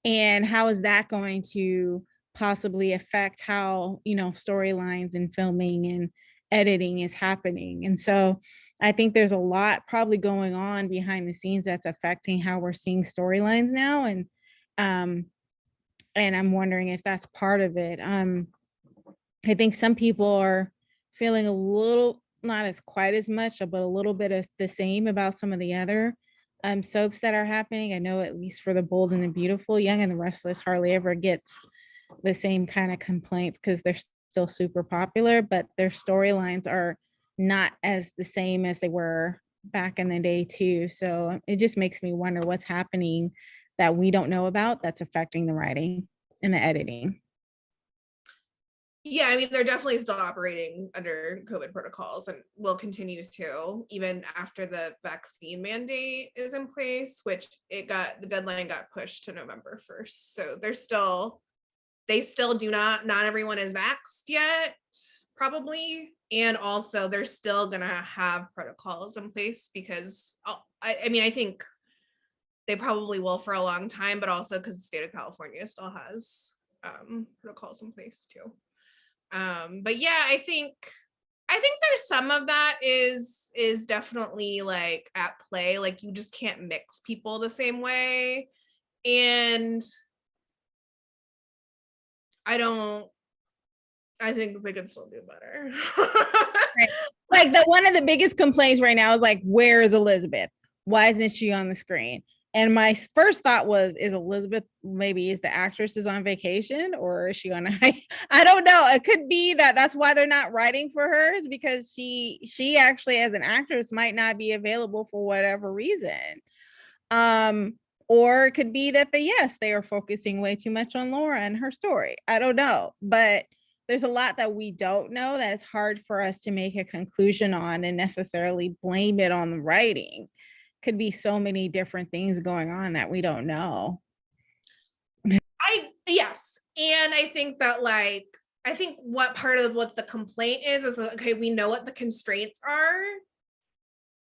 and how is that going to possibly affect how storylines and filming and editing is happening? And so I think there's a lot probably going on behind the scenes that's affecting how we're seeing storylines now, and I'm wondering if that's part of it. I think some people are feeling a little, not as quite as much, but a little bit of the same about some of the other soaps that are happening. I know at least for The Bold and the Beautiful, Young and the Restless hardly ever gets the same kind of complaints because they're still super popular, but their storylines are not as the same as they were back in the day too. So it just makes me wonder what's happening that we don't know about that's affecting the writing and the editing. Yeah, I mean, they're definitely still operating under COVID protocols and will continue to, even after the vaccine mandate is in place, which the deadline got pushed to November 1st. So they still do not everyone is vaxxed yet, probably. And also they're still gonna have protocols in place because I mean, I think they probably will for a long time, but also because the state of California still has protocols in place too. But yeah, I think there's some of that is definitely like at play. Like you just can't mix people the same way. And I think they could still do better. Right. Like one of the biggest complaints right now is like, where is Elizabeth? Why isn't she on the screen? And my first thought was, is Elizabeth, maybe is the actress is on vacation, or is she on a hike? I don't know. It could be that's why they're not writing for her, is because she actually as an actress might not be available for whatever reason. Or it could be that they are focusing way too much on Laura and her story. I don't know, but there's a lot that we don't know that it's hard for us to make a conclusion on and necessarily blame it on the writing. Could be so many different things going on that we don't know. Yes. And I think that what part of what the complaint is okay, we know what the constraints are.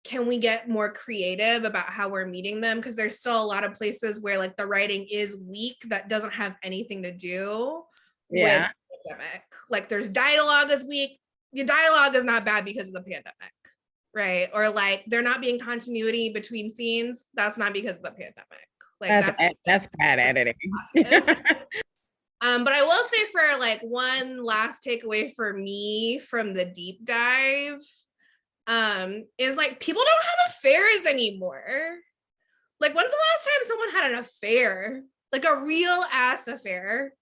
Can we get more creative about how we're meeting them? Because there's still a lot of places where like the writing is weak that doesn't have anything to do with the pandemic. Like there's dialogue is weak. The dialogue is not bad because of the pandemic. Right. Or like they're not being continuity between scenes. That's not because of the pandemic. Like that's bad editing. But I will say for like one last takeaway for me from the deep dive, is like people don't have affairs anymore. Like when's the last time someone had an affair? Like a real ass affair?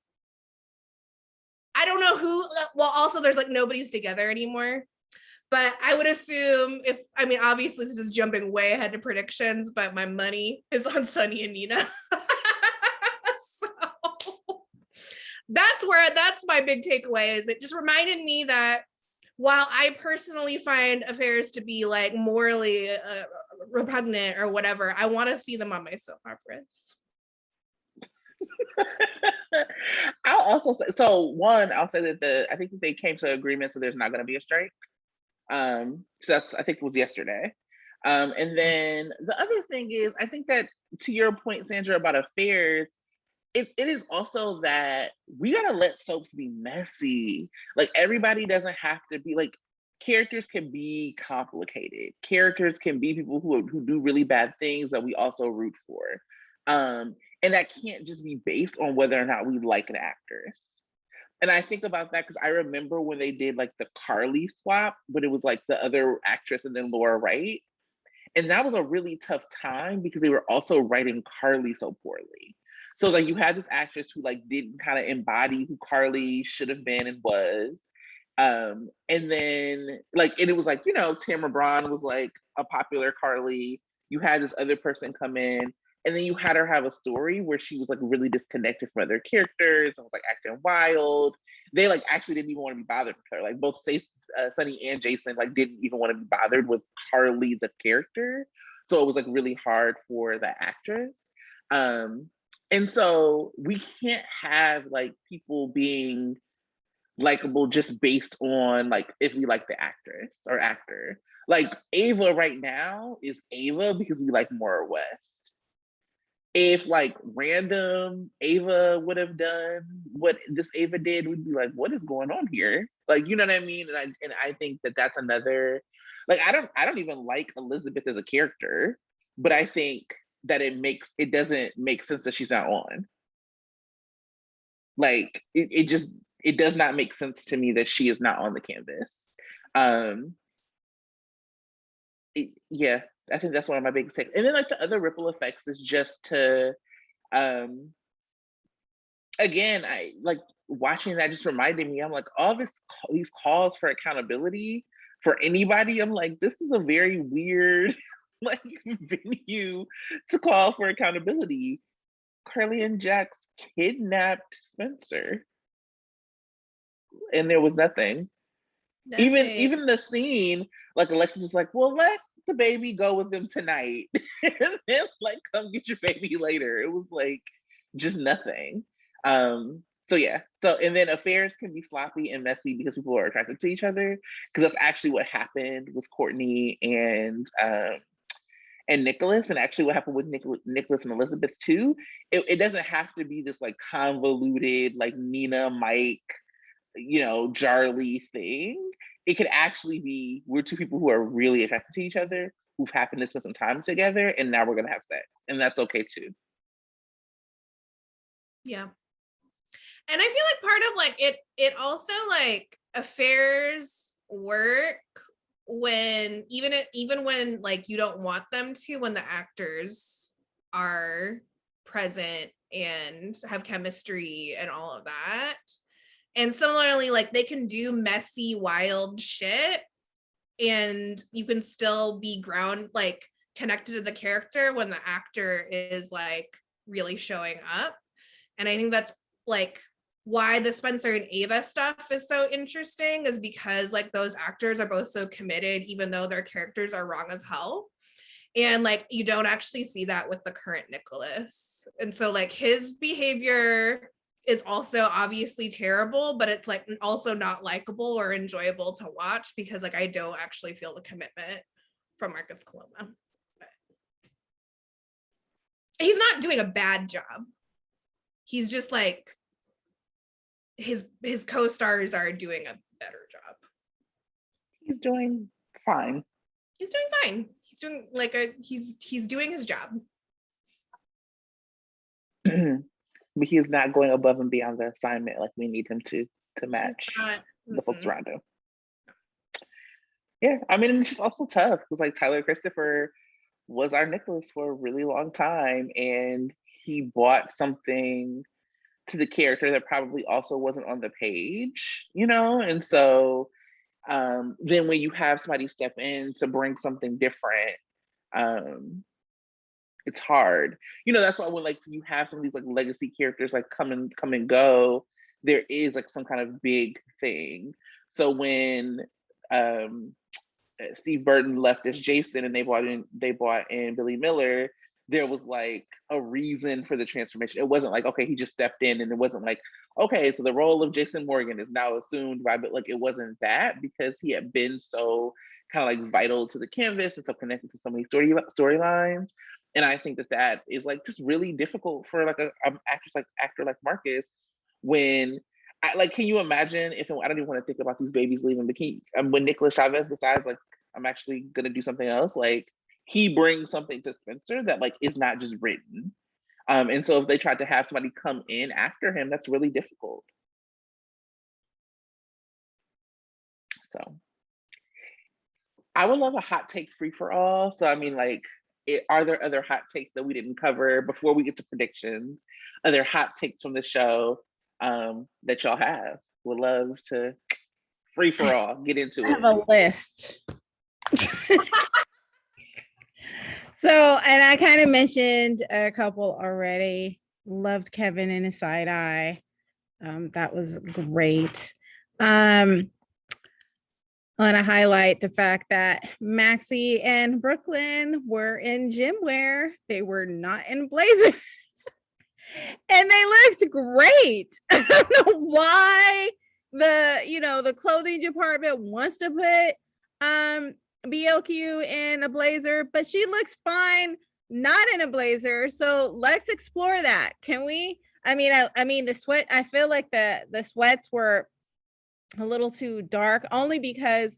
I don't know who, well, also there's like nobody's together anymore. But I would assume obviously this is jumping way ahead to predictions, but my money is on Sonny and Nina. So that's my big takeaway. Is it just reminded me that while I personally find affairs to be like morally repugnant or whatever, I want to see them on my soap operas. I'll also say, so one, I'll say that I think that they came to an agreement, so there's not going to be a strike. So that's, I think it was yesterday. And then the other thing is, I think that to your point, Sandra, about affairs, it is also that we gotta let soaps be messy. Like, everybody doesn't have to be like, characters can be complicated. Characters can be people who do really bad things that we also root for. And that can't just be based on whether or not we like an actress. And I think about that because I remember when they did like the Carly swap, but it was like the other actress and then Laura Wright. And that was a really tough time because they were also writing Carly so poorly. So it's like you had this actress who like didn't kind of embody who Carly should have been and was. And then like, and it was like, Tamara Braun was like a popular Carly. You had this other person come in, and then you had her have a story where she was like really disconnected from other characters and was like acting wild. They like actually didn't even want to be bothered with her. Like both Sonny and Jason like didn't even want to be bothered with Carly the character. So it was like really hard for the actress. And so we can't have like people being likable just based on like if we like the actress or actor. Like Ava right now is Ava because we like Maura West. If like random Ava would have done what this Ava did, we'd be like, what is going on here? Like, you know what I mean? And I think that that's another, like, I don't even like Elizabeth as a character, but I think that it doesn't make sense that she's not on. Like it does not make sense to me that she is not on the canvas. Yeah, I think that's one of my biggest takes. And then like the other ripple effects is just to, again, I like watching that just reminded me, I'm like, these calls for accountability for anybody, I'm like, this is a very weird like venue to call for accountability. Carly and Jax kidnapped Spencer and there was nothing. Even the scene, like Alexis was like, well, let the baby go with them tonight and then like come get your baby later. It was like just nothing. So yeah, and then affairs can be sloppy and messy because people are attracted to each other, because that's actually what happened with Courtney and Nikolas, and actually what happened with Nikolas and Elizabeth too. It doesn't have to be this like convoluted like Nina Mike, Jarly thing. It could actually be we're two people who are really attracted to each other, who've happened to spend some time together, and now we're gonna have sex, and that's okay too. Yeah. And I feel like part of like it also like affairs work when even when like you don't want them to, when the actors are present and have chemistry and all of that. And similarly, like they can do messy, wild shit and you can still be like connected to the character when the actor is like really showing up. And I think that's like why the Spencer and Ava stuff is so interesting, is because like those actors are both so committed, even though their characters are wrong as hell. And like you don't actually see that with the current Nikolas. And so like his behavior is also obviously terrible, but it's like also not likable or enjoyable to watch because like I don't actually feel the commitment from Marcus Coloma. But he's not doing a bad job. He's just like his co-stars are doing a better job. He's doing fine. He's doing fine. He's doing like he's doing his job. But he is not going above and beyond the assignment like we need him to match the folks around him. Yeah, I mean, it's just also tough because like Tyler Christopher was our Nikolas for a really long time, and he brought something to the character that probably also wasn't on the page, and so then when you have somebody step in to bring something different, it's hard. That's why when like you have some of these like legacy characters like come and go, there is like some kind of big thing. So when Steve Burton left as Jason and they brought in Billy Miller, there was like a reason for the transformation. It wasn't like, okay, he just stepped in, and it wasn't like, okay, so the role of Jason Morgan is now assumed by, but like it wasn't that, because he had been so kind of like vital to the canvas and so connected to so many storylines. And I think that that is like just really difficult for like a actor like Marcus, when like, can you imagine if, I don't even want to think about these babies leaving, but when Nikolas Chavez decides like, I'm actually gonna do something else, like he brings something to Spencer that like is not just written. And so if they tried to have somebody come in after him, that's really difficult. So I would love a hot take free for all. So I mean, like, are there other hot takes that we didn't cover before we get to predictions? Are there hot takes from the show that y'all have? Would love to free for all, get into it. I have a list. So, and I kind of mentioned a couple already. Loved Kevin and his side eye. That was great. I want to highlight the fact that Maxie and Brooklyn were in gym wear. They were not in blazers. And they looked great. I don't know why the clothing department wants to put BLQ in a blazer, but she looks fine not in a blazer. So let's explore that. Can we? I mean the sweat, I feel like the sweats were a little too dark, only because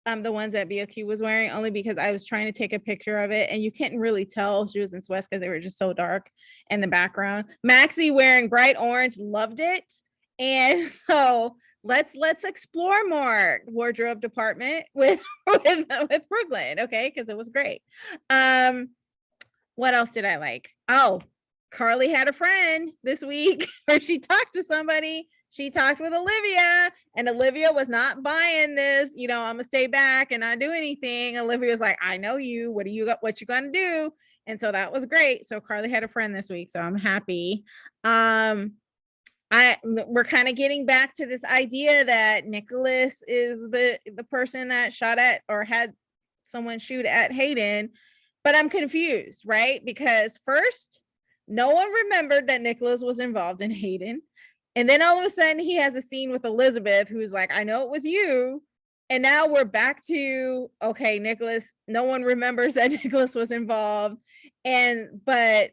the ones that BLQ was wearing, only because I was trying to take a picture of it and you couldn't really tell she was in sweats because they were just so dark in the background. Maxie wearing bright orange, loved it. And so let's explore more wardrobe department with Brooklyn, okay? Because it was great. What else did I like? Oh, Carly had a friend this week where she talked to somebody. She talked with Olivia, and Olivia was not buying this, I'm gonna stay back and not do anything. Olivia was like, I know you. What you gonna do? And so that was great. So Carly had a friend this week, so I'm happy. We're kind of getting back to this idea that Nikolas is the person that shot at or had someone shoot at Hayden, but I'm confused, right? Because first, no one remembered that Nikolas was involved in Hayden. And then all of a sudden he has a scene with Elizabeth, who's like, I know it was you. And now we're back to, okay, Nikolas, no one remembers that Nikolas was involved. But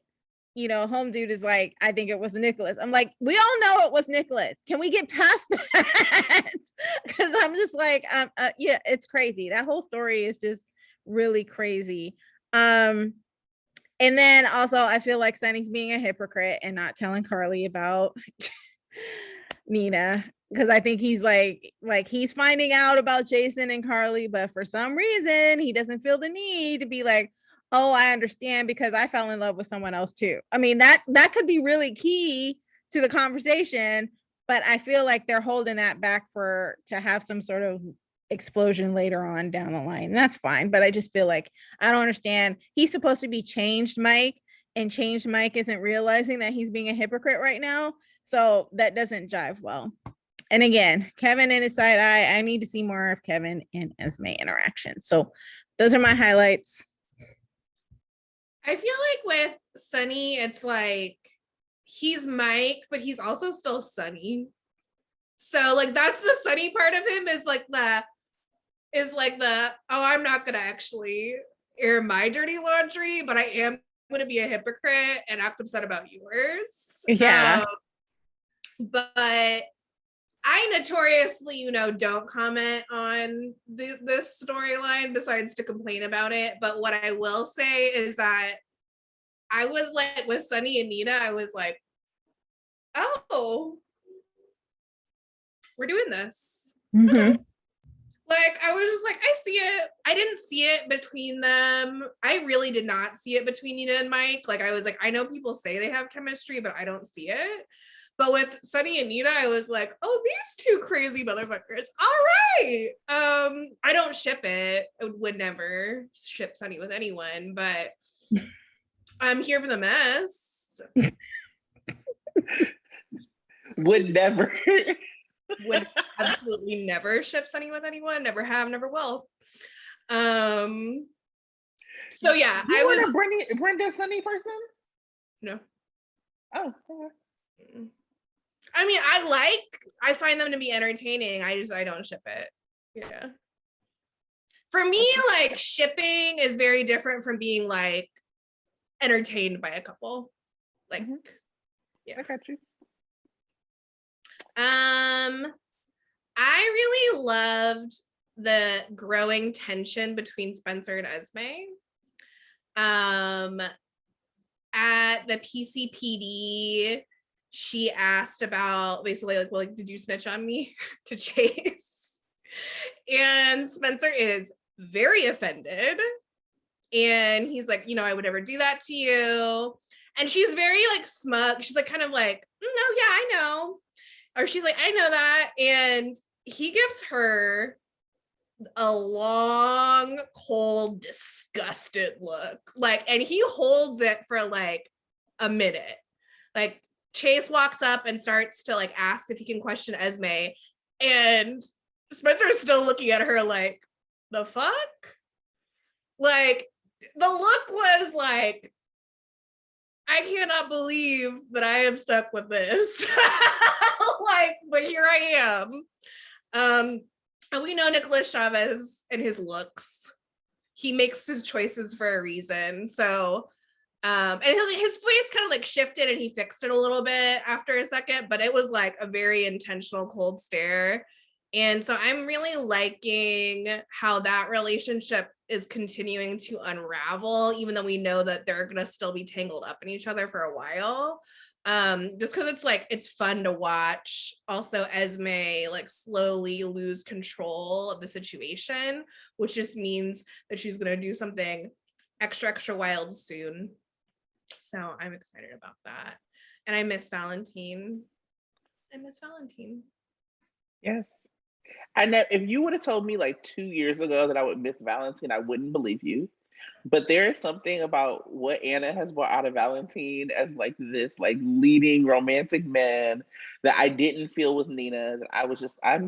home dude is like, I think it was Nikolas. I'm like, we all know it was Nikolas. Can we get past that? Because I'm just like, yeah, it's crazy. That whole story is just really crazy. And then also I feel like Sonny's being a hypocrite and not telling Carly about Nina, because I think he's like he's finding out about Jason and Carly, but for some reason he doesn't feel the need to be like, oh, I understand because I fell in love with someone else too. I mean, that could be really key to the conversation, but I feel like they're holding that back to have some sort of explosion later on down the line. And that's fine, but I just feel like I don't understand. He's supposed to be changed Mike, and changed Mike isn't realizing that he's being a hypocrite right now. So that doesn't jive well. And again, Kevin and his side eye, I need to see more of Kevin and Esme interaction. So those are my highlights. I feel like with Sonny, it's like he's Mike, but he's also still Sonny. So like that's the Sonny part of him is like the I'm not gonna actually air my dirty laundry, but I am gonna be a hypocrite and act upset about yours. Yeah. But I notoriously, don't comment on this storyline besides to complain about it. But what I will say is that I was like, with Sonny and Nina, I was like, oh, we're doing this. Mm-hmm. Okay. Like, I was just like, I see it. I didn't see it between them. I really did not see it between Nina and Mike. Like, I was like, I know people say they have chemistry, but I don't see it. But with Sonny and Nina, I was like, oh, these two crazy motherfuckers. All right. I don't ship it. I would never ship Sonny with anyone, but I'm here for the mess. Would never. Would absolutely never ship Sonny with anyone. Never have, never will. So yeah, You I was weren't a Brenda Sonny person? no. Oh, okay. I mean, I find them to be entertaining. I don't ship it. Yeah. For me, like shipping is very different from being like entertained by a couple. Like, yeah. I got you. I really loved the growing tension between Spencer and Esme. At the PCPD, she asked about basically like, well, like, did you snitch on me to Chase? And Spencer is very offended. And he's like, I would never do that to you. And she's very like smug. She's like, kind of like, no, yeah, I know. Or she's like, I know that. And he gives her a long, cold, disgusted look. Like, and he holds it for like a minute. Like, Chase walks up and starts to like ask if he can question Esme. And Spencer's still looking at her like, the fuck? Like, the look was like, I cannot believe that I am stuck with this. Like, but here I am. And we know Nikolas Chavez and his looks. He makes his choices for a reason. So, and his voice kind of like shifted and he fixed it a little bit after a second, but it was like a very intentional cold stare. And so I'm really liking how that relationship is continuing to unravel, even though we know that they're going to still be tangled up in each other for a while. Just because it's like, it's fun to watch. Also, Esme like slowly lose control of the situation, which just means that she's going to do something extra wild soon. So I'm excited about that. And I miss Valentine. Yes. And if you would have told me like 2 years ago that I would miss Valentine, I wouldn't believe you. But there is something about what Anna has brought out of Valentine as like this like leading romantic man that I didn't feel with Nina. That I'm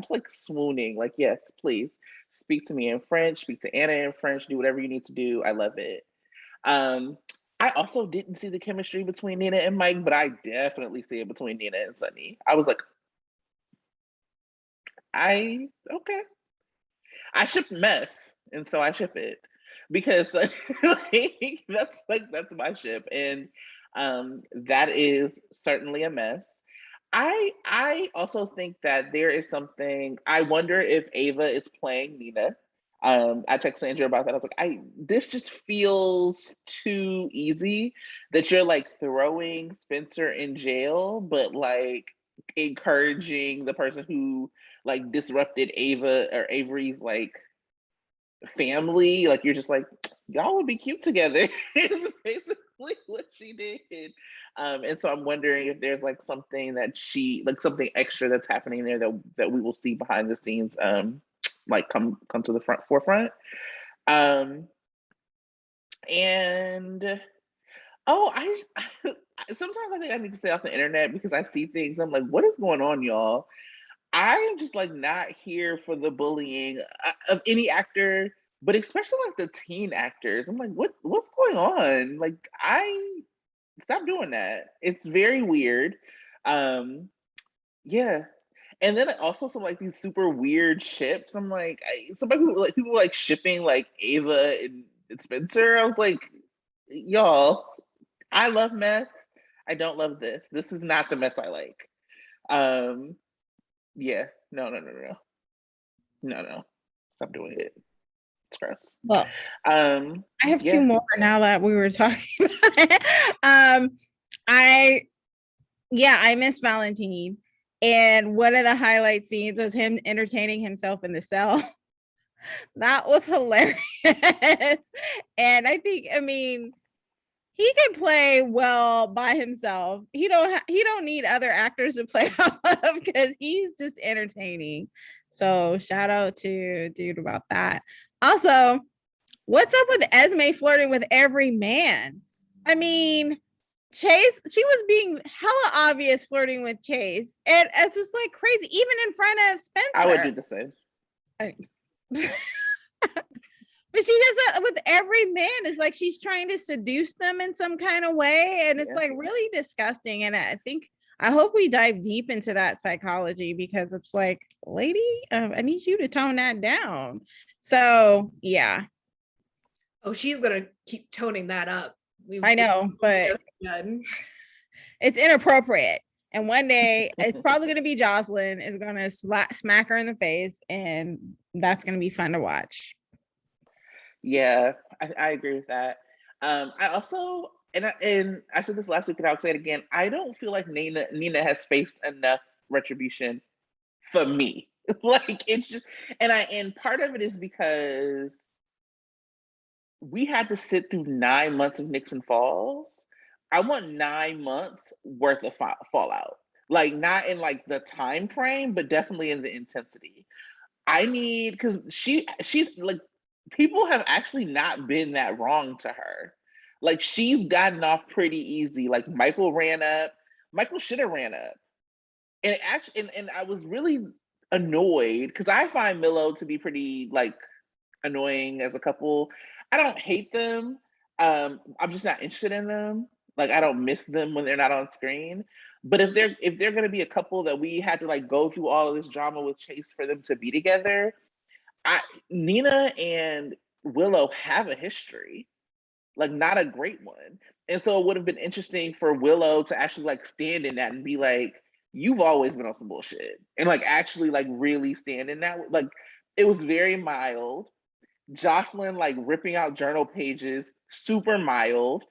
just like swooning. Like, yes, please speak to me in French, speak to Anna in French, do whatever you need to do. I love it. I also didn't see the chemistry between Nina and Mike, but I definitely see it between Nina and Sonny. I was like, okay. I ship mess, and so I ship it because like, that's my ship, and that is certainly a mess. I also think that there is something. I wonder if Ava is playing Nina. I texted Sandra about that. I was like, this just feels too easy that you're like throwing Spencer in jail, but like encouraging the person who like disrupted Ava or Avery's like family. Like you're just like, y'all would be cute together. Is basically what she did. And so I'm wondering if there's like something that something extra that's happening there that we will see behind the scenes, like come to the forefront. And I sometimes I think I need to stay off the internet because I see things. I'm like, what is going on, y'all? I am just like not here for the bullying of any actor, but especially like the teen actors. I'm like, what's going on? Like, stop doing that. It's very weird. Yeah. And then also some like these super weird ships. I'm like, people were like shipping like Ava and Spencer. I was like, y'all, I love mess. I don't love this. This is not the mess I like. Yeah, no. Stop doing it. It's gross. Well, I have two more now that we were talking about it. I miss Valentine. And one of the highlight scenes was him entertaining himself in the cell. That was hilarious. And I mean, he can play well by himself. He don't need other actors to play off of because he's just entertaining. So shout out to dude about that. Also, what's up with Esme flirting with every man? I mean, Chase, she was being hella obvious flirting with Chase. And it was like crazy, even in front of Spencer. I would do the same. But she does that with every man. It's like she's trying to seduce them in some kind of way. And it's like really disgusting. And I hope we dive deep into that psychology, because it's like, lady, I need you to tone that down. So yeah. Oh, she's gonna keep toning that up. I know, but it's inappropriate. And one day it's probably going to be Jocelyn is going to smack her in the face, and that's going to be fun to watch. Yeah, I agree with that. I also, and I said this last week and I'll say it again, I don't feel like Nina has faced enough retribution for me. Like it's just, and part of it is because we had to sit through 9 months of Nixon Falls. I want 9 months worth of fallout. Like not in like the time frame, but definitely in the intensity. I need, because she's like, people have actually not been that wrong to her. Like she's gotten off pretty easy. Like Michael should have ran up. And actually, and I was really annoyed because I find Milo to be pretty like annoying as a couple. I don't hate them. I'm just not interested in them. Like I don't miss them when they're not on screen. But if they're gonna be a couple that we had to like go through all of this drama with Chase for them to be together, Nina and Willow have a history, like not a great one. And so it would have been interesting for Willow to actually like stand in that and be like, you've always been on some bullshit. And like actually like really stand in that. Like it was very mild. Jocelyn like ripping out journal pages, super mild.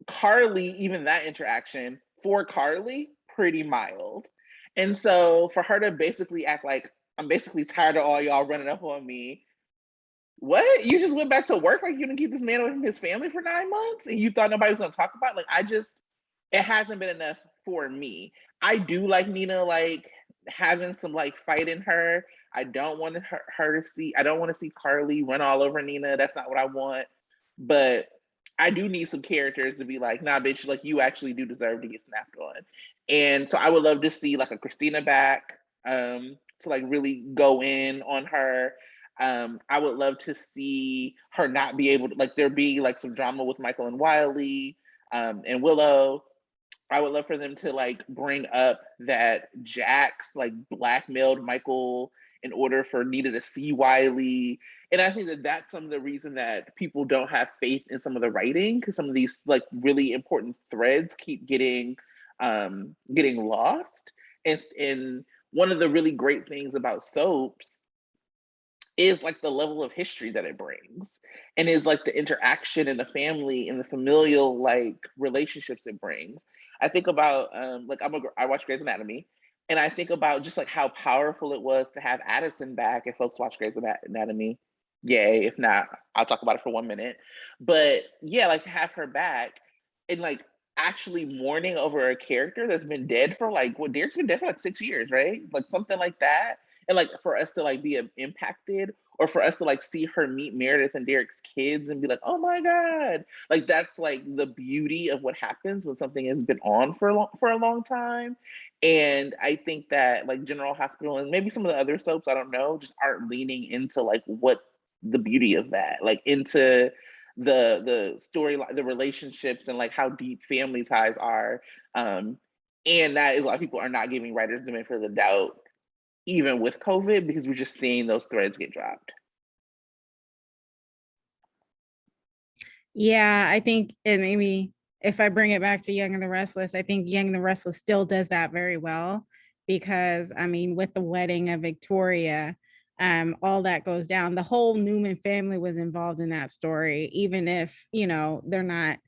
Carly, even that interaction for Carly, pretty mild. And so for her to basically act like, I'm basically tired of all y'all running up on me. What? You just went back to work like you didn't keep this man away from his family for 9 months and you thought nobody was gonna talk about it? Like it hasn't been enough for me. I do like Nina like having some like fight in her. I don't want her to see, I don't want to see Carly run all over Nina. That's not what I want. But I do need some characters to be like, nah, bitch, like you actually do deserve to get snapped on. And so I would love to see like a Christina back to like really go in on her. I would love to see her not be able to, like there be like some drama with Michael and Wiley and Willow. I would love for them to like bring up that Jax like blackmailed Michael in order for Nita to see Wiley. And I think that that's some of the reason that people don't have faith in some of the writing, because some of these like really important threads keep getting lost. And one of the really great things about soaps is like the level of history that it brings, and is like the interaction in the family and the familial like relationships it brings. I think about like I watch Grey's Anatomy, and I think about just like how powerful it was to have Addison back. If folks watch Grey's Anatomy, yay. If not, I'll talk about it for 1 minute. But yeah, like to have her back and like actually mourning over a character that's been dead for like Derek's been dead for like 6 years, right? Like something like that. And like for us to like be impacted, or for us to like see her meet Meredith and Derek's kids and be like, oh my God, like that's like the beauty of what happens when something has been on for a long time. And I think that like General Hospital and maybe some of the other soaps, I don't know, just aren't leaning into like what the beauty of that, like into the story, the relationships, and like how deep family ties are. And that is why people are not giving writers the benefit of the doubt even with COVID, because we're just seeing those threads get dropped. Yeah, I think it maybe if I bring it back to Young and the Restless, I think Young and the Restless still does that very well, because I mean, with the wedding of Victoria, all that goes down. The whole Newman family was involved in that story, even if, you know, they're not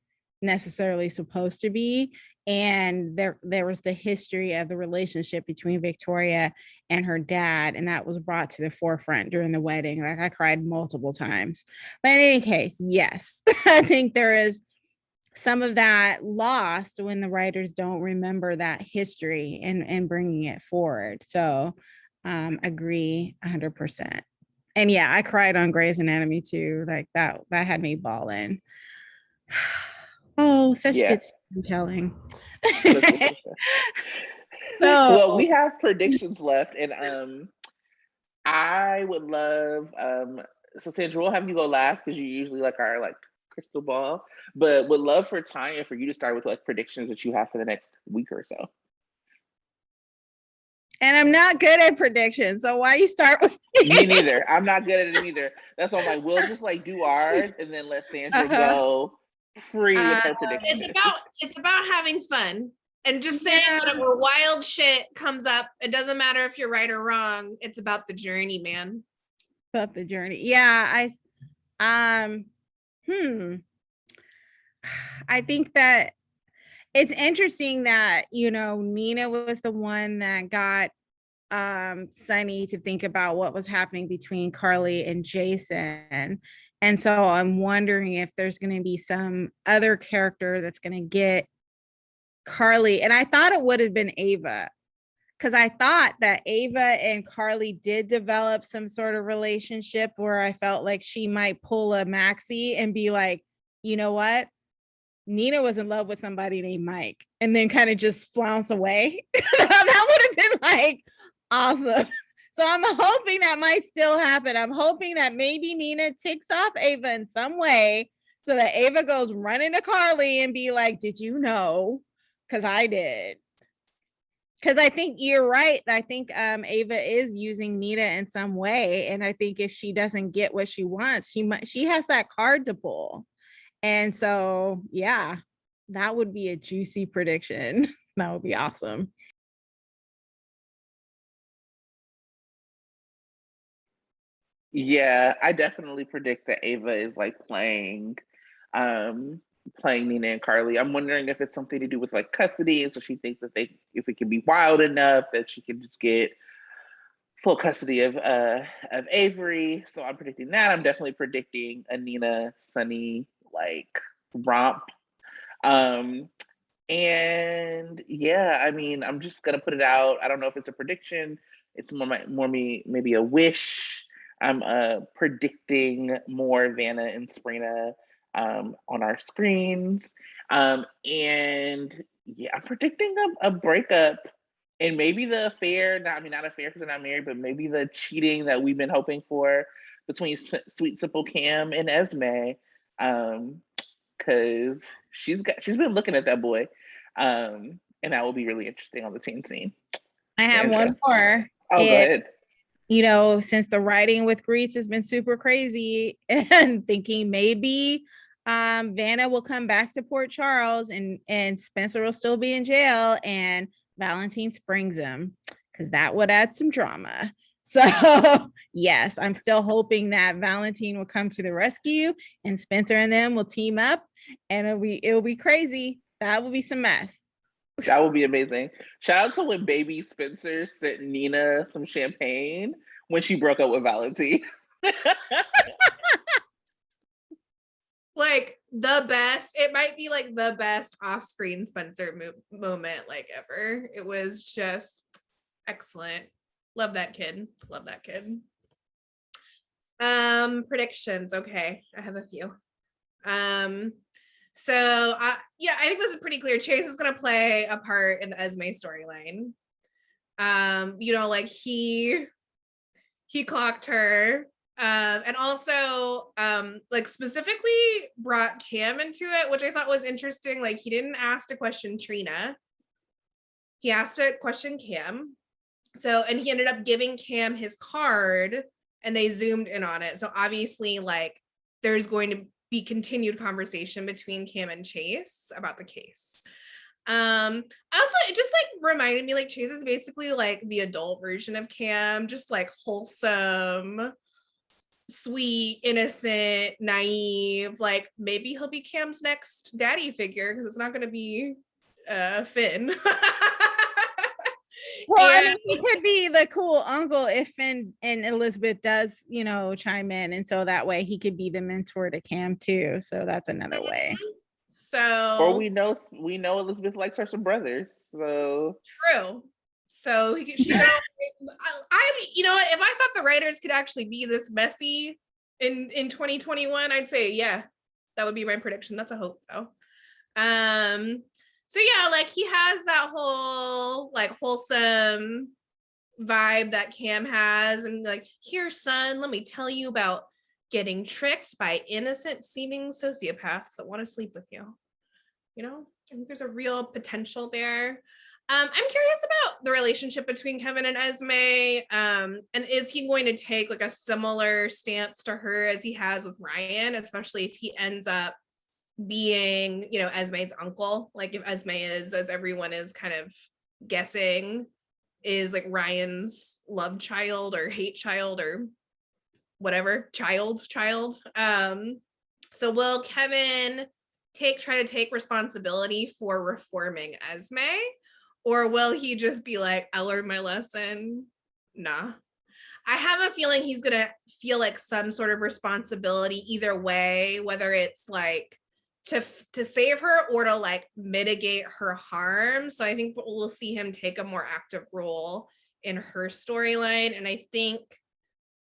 necessarily supposed to be. And there was the history of the relationship between Victoria and her dad, and that was brought to the forefront during the wedding. Like I cried multiple times. But in any case, yes, I think there is some of that lost when the writers don't remember that history and bringing it forward. So agree 100%. And yeah, I cried on Grey's Anatomy too. Like that had me bawling. Oh, such Yeah. good storytelling. That's Well, we So, have predictions left, and I would love so Sandra, we'll have you go last because you usually like our like crystal ball, but would love for Tanya for you to start with like predictions that you have for the next week or so. and I'm not good at predictions, so why you start with Me me? neither. I'm not good at it either. That's why I'm like, we'll just like do ours and then let Sandra Uh-huh. go free with Uh, her predictions. It's about having fun and just saying yeah, whatever wild shit comes up. It doesn't matter if you're right or wrong. It's about the journey, man. about the journey. Yeah, um I think that it's interesting that, Nina was the one that got Sonny to think about what was happening between Carly and Jason. And so I'm wondering if there's going to be some other character that's going to get Carly. And I thought it would have been Ava, because I thought that Ava and Carly did develop some sort of relationship where I felt like she might pull a Maxie and be like, you know what? Nina was in love with somebody named Mike, and then kind of just flounce away. That would have been like awesome. So I'm hoping that might still happen. I'm hoping that maybe Nina ticks off Ava in some way so that Ava goes running to Carly and be like, did you know? Because I did. Because I think you're right. I think Ava is using Nina in some way. And I think if she doesn't get what she wants, she has that card to pull. And so, yeah, that would be a juicy prediction. That would be awesome. Yeah, I definitely predict that Ava is like um playing Nina and Carly. I'm wondering if it's something to do with like custody, and so she thinks that if it can be wild enough that she can just get full custody of Avery. So I'm predicting that. I'm definitely predicting a Nina Sonny like romp. Um and yeah, I mean, I'm just gonna put it out. I don't know if it's a prediction. It's more me maybe a wish. I'm predicting more Vanna and Sprina on our screens. And yeah, I'm predicting a breakup and maybe the affair. Not, I mean, not affair because they're not married, but maybe the cheating that we've been hoping for between Sweet Simple Cam and Esme. Because she's been looking at that boy, and that will be really interesting on the teen scene. I have Sandra. one more. Oh, go ahead. Since the writing with Grease has been super crazy, and thinking maybe Vanna will come back to Port Charles and Spencer will still be in jail and Valentine springs him, because that would add some drama. So yes, I'm still hoping that Valentine will come to the rescue and Spencer and them will team up, and it'll be crazy. That will be some mess. That would be amazing. Shout out to when baby Spencer sent Nina some champagne when she broke up with Valentine. Like the best. It might be like the best off-screen Spencer moment like ever. It was just excellent. Love that kid. Love that kid. Predictions. Okay, I have a few. I think this is pretty clear. Chase is gonna play a part in the Esme storyline. Like he clocked her. And also like specifically brought Cam into it, which I thought was interesting. Like he didn't ask to question Trina. He asked to question Cam. And he ended up giving Cam his card and they zoomed in on it. So obviously like there's going to be continued conversation between Cam and Chase about the case. Also it just like reminded me like Chase is basically like the adult version of Cam, just like wholesome, sweet, innocent, naive. Like maybe he'll be Cam's next daddy figure because it's not going to be Finn. Well, I mean, he could be the cool uncle if Finn and Elizabeth does, chime in. And so that way he could be the mentor to Cam too. So that's another way. So or we know Elizabeth likes her some brothers. So true. So she could you know what, if I thought the writers could actually be this messy in 2021, I'd say yeah, that would be my prediction. That's a hope though. So yeah, like he has that whole like wholesome vibe that Cam has, and like, here, son, let me tell you about getting tricked by innocent seeming sociopaths that want to sleep with you. You know, I think there's a real potential there. I'm curious about the relationship between Kevin and Esme. And is he going to take like a similar stance to her as he has with Ryan, especially if he ends up being, you know, Esme's uncle? Like if Esme is, as everyone is kind of guessing, is like Ryan's love child or hate child or whatever, child. So will Kevin try to take responsibility for reforming Esme, or will he just be like, I learned my lesson? Nah. I have a feeling he's gonna feel like some sort of responsibility either way, whether it's like to save her or to like mitigate her harm. So I think we'll see him take a more active role in her storyline. And I think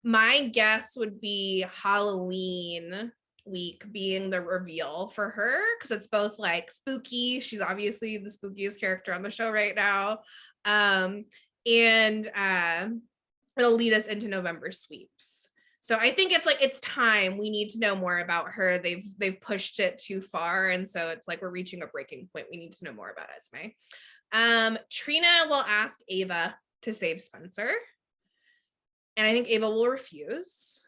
my guess would be Halloween week being the reveal for her, because it's both like spooky. She's obviously the spookiest character on the show right now. And it'll lead us into November sweeps. So I think it's like, it's time. We need to know more about her. They've pushed it too far. And so it's like, we're reaching a breaking point. We need to know more about Esme. Trina will ask Ava to save Spencer. And I think Ava will refuse.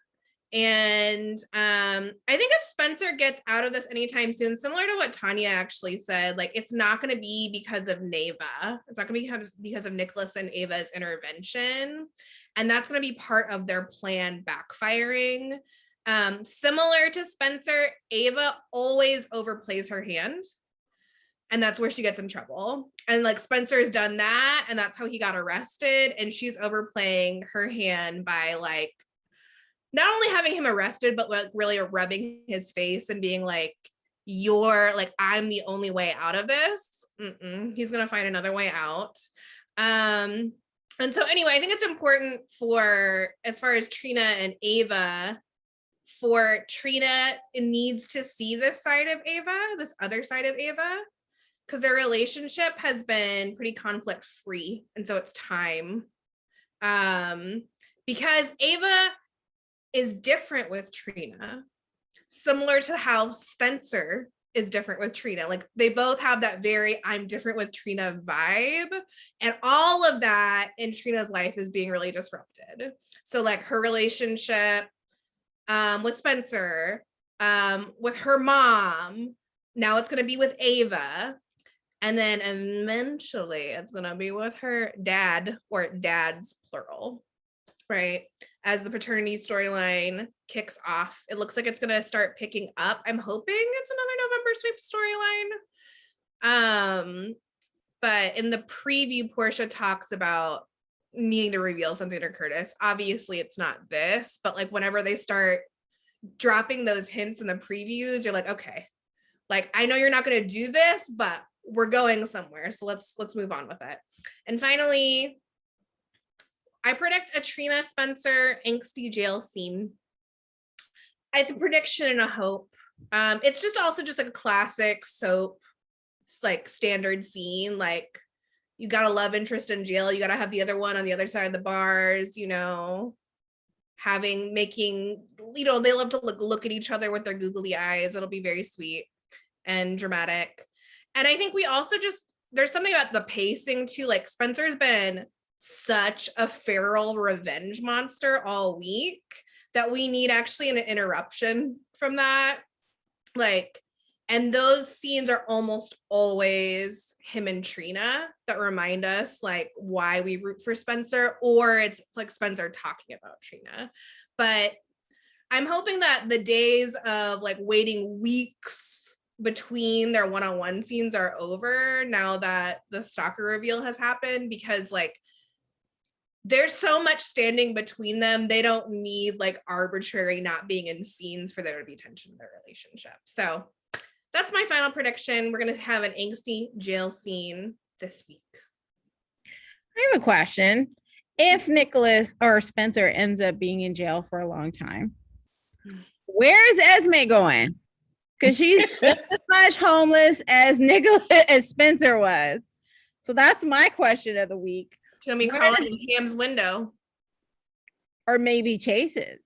And I think if Spencer gets out of this anytime soon, similar to what Tanya actually said, like it's not going to be because of Neva. It's not going to be because of Nikolas and Ava's intervention. And that's going to be part of their plan backfiring. Similar to Spencer, Ava always overplays her hand. And that's where she gets in trouble. And like Spencer has done that, and that's how he got arrested. And she's overplaying her hand by like not only having him arrested, but like really rubbing his face and being like, you're like, I'm the only way out of this. He's gonna find another way out. And so anyway, I think it's important for, as far as Trina and Ava, for Trina, it needs to see this side of Ava, this other side of Ava, because their relationship has been pretty conflict free. And so it's time. Because Ava is different with Trina, similar to how Spencer is different with Trina. Like they both have that very I'm different with Trina vibe. And all of that in Trina's life is being really disrupted. So like her relationship with Spencer, with her mom, now it's going to be with Ava. And then eventually it's going to be with her dad, or dads plural, right? As the paternity storyline kicks off, it looks like it's going to start picking up. I'm hoping it's another November sweep storyline. But in the preview, Portia talks about needing to reveal something to Curtis. Obviously, it's not this, but like whenever they start dropping those hints in the previews, you're like, okay, like I know you're not going to do this, but we're going somewhere. So let's move on with it. And finally, I predict a Trina Spencer angsty jail scene. It's a prediction and a hope. It's just also just like a classic soap, like standard scene. Like you got a love interest in jail, you got to have the other one on the other side of the bars, you know, making, you know, they love to look at each other with their googly eyes. It'll be very sweet and dramatic. And I think we also just, there's something about the pacing too. Like Spencer's been such a feral revenge monster all week that we need actually an interruption from that. Like, and those scenes are almost always him and Trina that remind us like why we root for Spencer, or it's like Spencer talking about Trina. But I'm hoping that the days of like waiting weeks between their one-on-one scenes are over now that the stalker reveal has happened, because like there's so much standing between them. They don't need like arbitrary not being in scenes for there to be tension in their relationship. So that's my final prediction. We're going to have an angsty jail scene this week. I have a question. If Nikolas or Spencer ends up being in jail for a long time, where is Esme going? because she's just as much homeless as Nikolas as Spencer was. So that's my question of the week. She's gonna be crawling in Cam's window. Or maybe Chase's.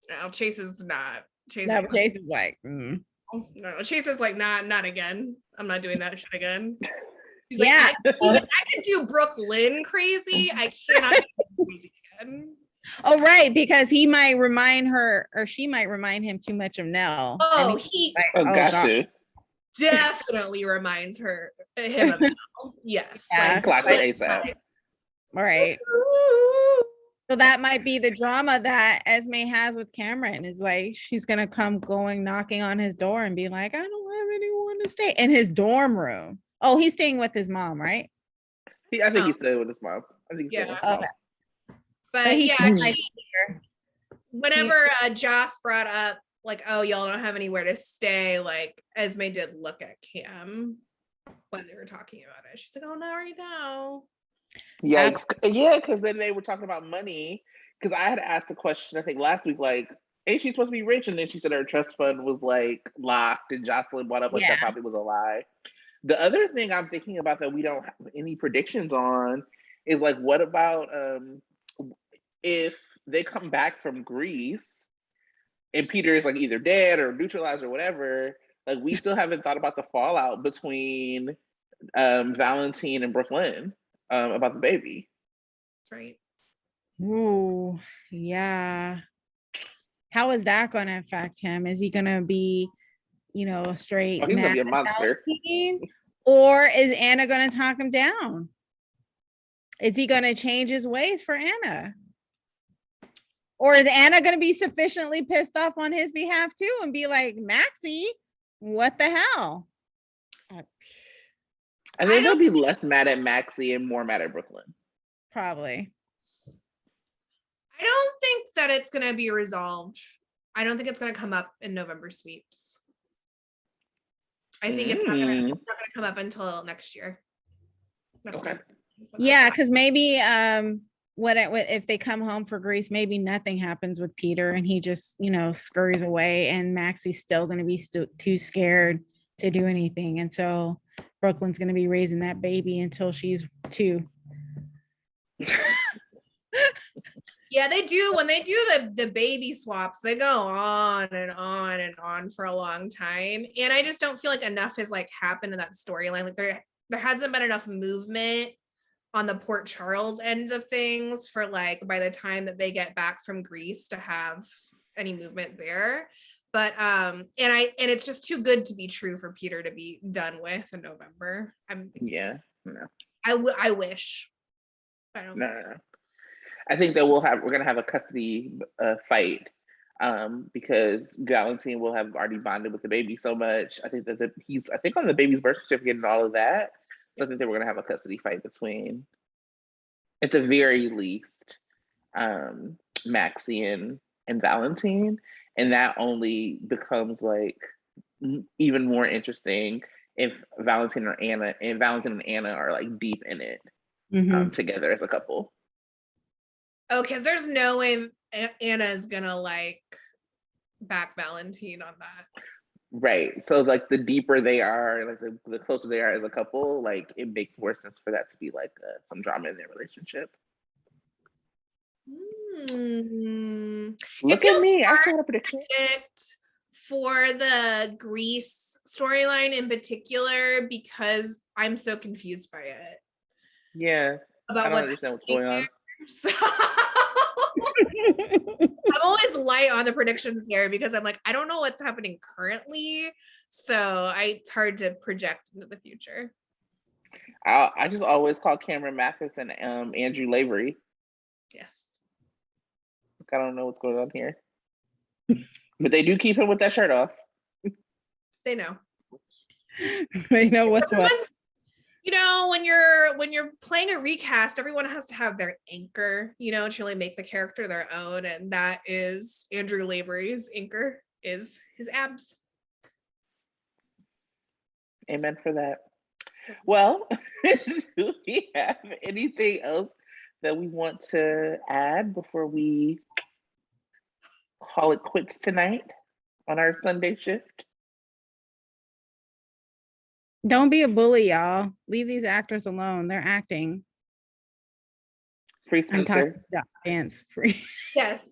No, Chase is not. Chase is like, no, Chase is like, not again. I'm not doing that shit again. He's yeah. like, I could do Brooklyn crazy. I cannot do crazy again. Oh, right, because he might remind her, or she might remind him too much of Nell. Oh, he gotcha. Definitely reminds him of Nell. Yes. Yeah. Classic ASAP. All right. So that might be the drama that Esme has with Cameron, is like she's gonna come knocking on his door and be like, I don't have anyone to stay in his dorm room. Oh, he's staying with his mom, right? I think he's staying with his mom. I think he's staying with his mom. Okay. But yeah, whenever Joss brought up like, oh, y'all don't have anywhere to stay, like Esme did look at Cam when they were talking about it. She's like, oh, not right now. Yeah, because then they were talking about money. Because I had asked the question, I think last week, like, ain't she supposed to be rich? And then she said her trust fund was like locked, and Jocelyn brought up like that probably was a lie. The other thing I'm thinking about that we don't have any predictions on is like, what about if they come back from Greece and Peter is like either dead or neutralized or whatever? Like, we still haven't thought about the fallout between Valentine and Brooklyn. About the baby. That's right. Ooh, yeah. How is that going to affect him? Is he going to be, a straight he's going to be a monster. Or is Anna going to talk him down? Is he going to change his ways for Anna? Or is Anna going to be sufficiently pissed off on his behalf too and be like, Maxie, what the hell? I think they'll be less mad at Maxie and more mad at Brooklyn. Probably. I don't think that it's going to be resolved. I don't think it's going to come up in November sweeps. I think it's not going to come up until next year. That's okay. Yeah, because maybe if they come home for Greece, maybe nothing happens with Peter and he just, scurries away, and Maxie's still going to be too scared to do anything. And so Brooklyn's going to be raising that baby until she's 2. Yeah, they do. When they do the baby swaps, they go on and on and on for a long time. And I just don't feel like enough has like happened in that storyline. Like there hasn't been enough movement on the Port Charles end of things for like by the time that they get back from Greece to have any movement there. But and it's just too good to be true for Peter to be done with in November. I wish. I don't think so. I think that we're gonna have a custody fight because Valentine will have already bonded with the baby so much. I think that he's on the baby's birth certificate and all of that. So I think that we're gonna have a custody fight between, at the very least, Maxie and Valentine. And that only becomes like even more interesting if Valentine and Anna are like deep in it together as a couple. Oh, because there's no way Anna is gonna like back Valentine on that. Right. So like the deeper they are, like the closer they are as a couple, like it makes more sense for that to be like some drama in their relationship. Look at me. I got a prediction for the Greece storyline in particular because I'm so confused by it. Yeah. About I don't understand what's going on. So I'm always light on the predictions there because I'm like, I don't know what's happening currently. So it's hard to project into the future. I just always call Cameron Mathis and Andrew Lavery. Yes. I don't know what's going on here. But they do keep him with that shirt off. They know. They know what's what. When you're playing a recast, everyone has to have their anchor, to really make the character their own. And that is Andrew Lavery's anchor is his abs. Amen for that. Well, do we have anything else that we want to add before we call it quits tonight on our Sunday shift? Don't be a bully, y'all. Leave these actors alone. They're acting. Free I'm talking Spencer. to the audience. Free. Yes.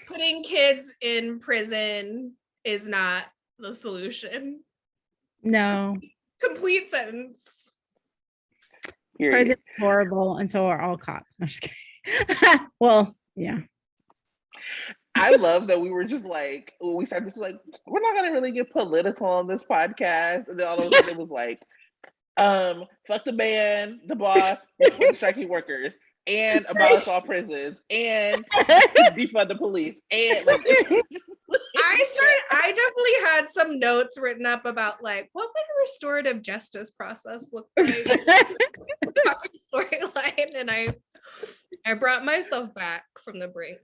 Putting kids in prison is not the solution. No. Complete sentence. Period. Prison's horrible until we're all cops. I'm just kidding. Well, yeah. I love that we were just like, when we started, like, we're not gonna really get political on this podcast. And then all of a sudden it was like, fuck the man, the boss, support the striking workers, and abolish all prisons, and defund the police. And like I definitely had some notes written up about like what would a restorative justice process look like storyline, and I brought myself back from the brink,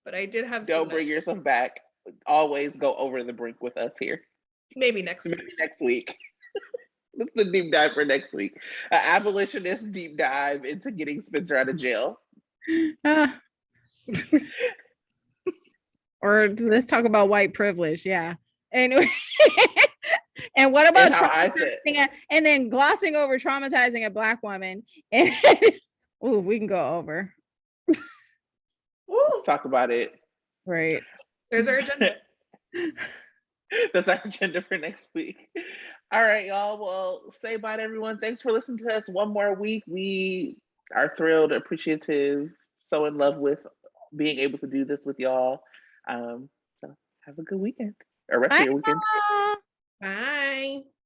but I did have don't bring yourself back. Always go over the brink with us here. Maybe next week. That's the deep dive for next week. An abolitionist deep dive into getting Spencer out of jail. Or let's talk about white privilege. Yeah. Anyway. And what about and then glossing over traumatizing a Black woman? And ooh, we can go over. Talk about it. Right. There's our agenda. That's our agenda for next week. All right, y'all. Well, say bye to everyone. Thanks for listening to us one more week. We are thrilled, appreciative, so in love with being able to do this with y'all. So have a good weekend or rest of your weekend. Bye.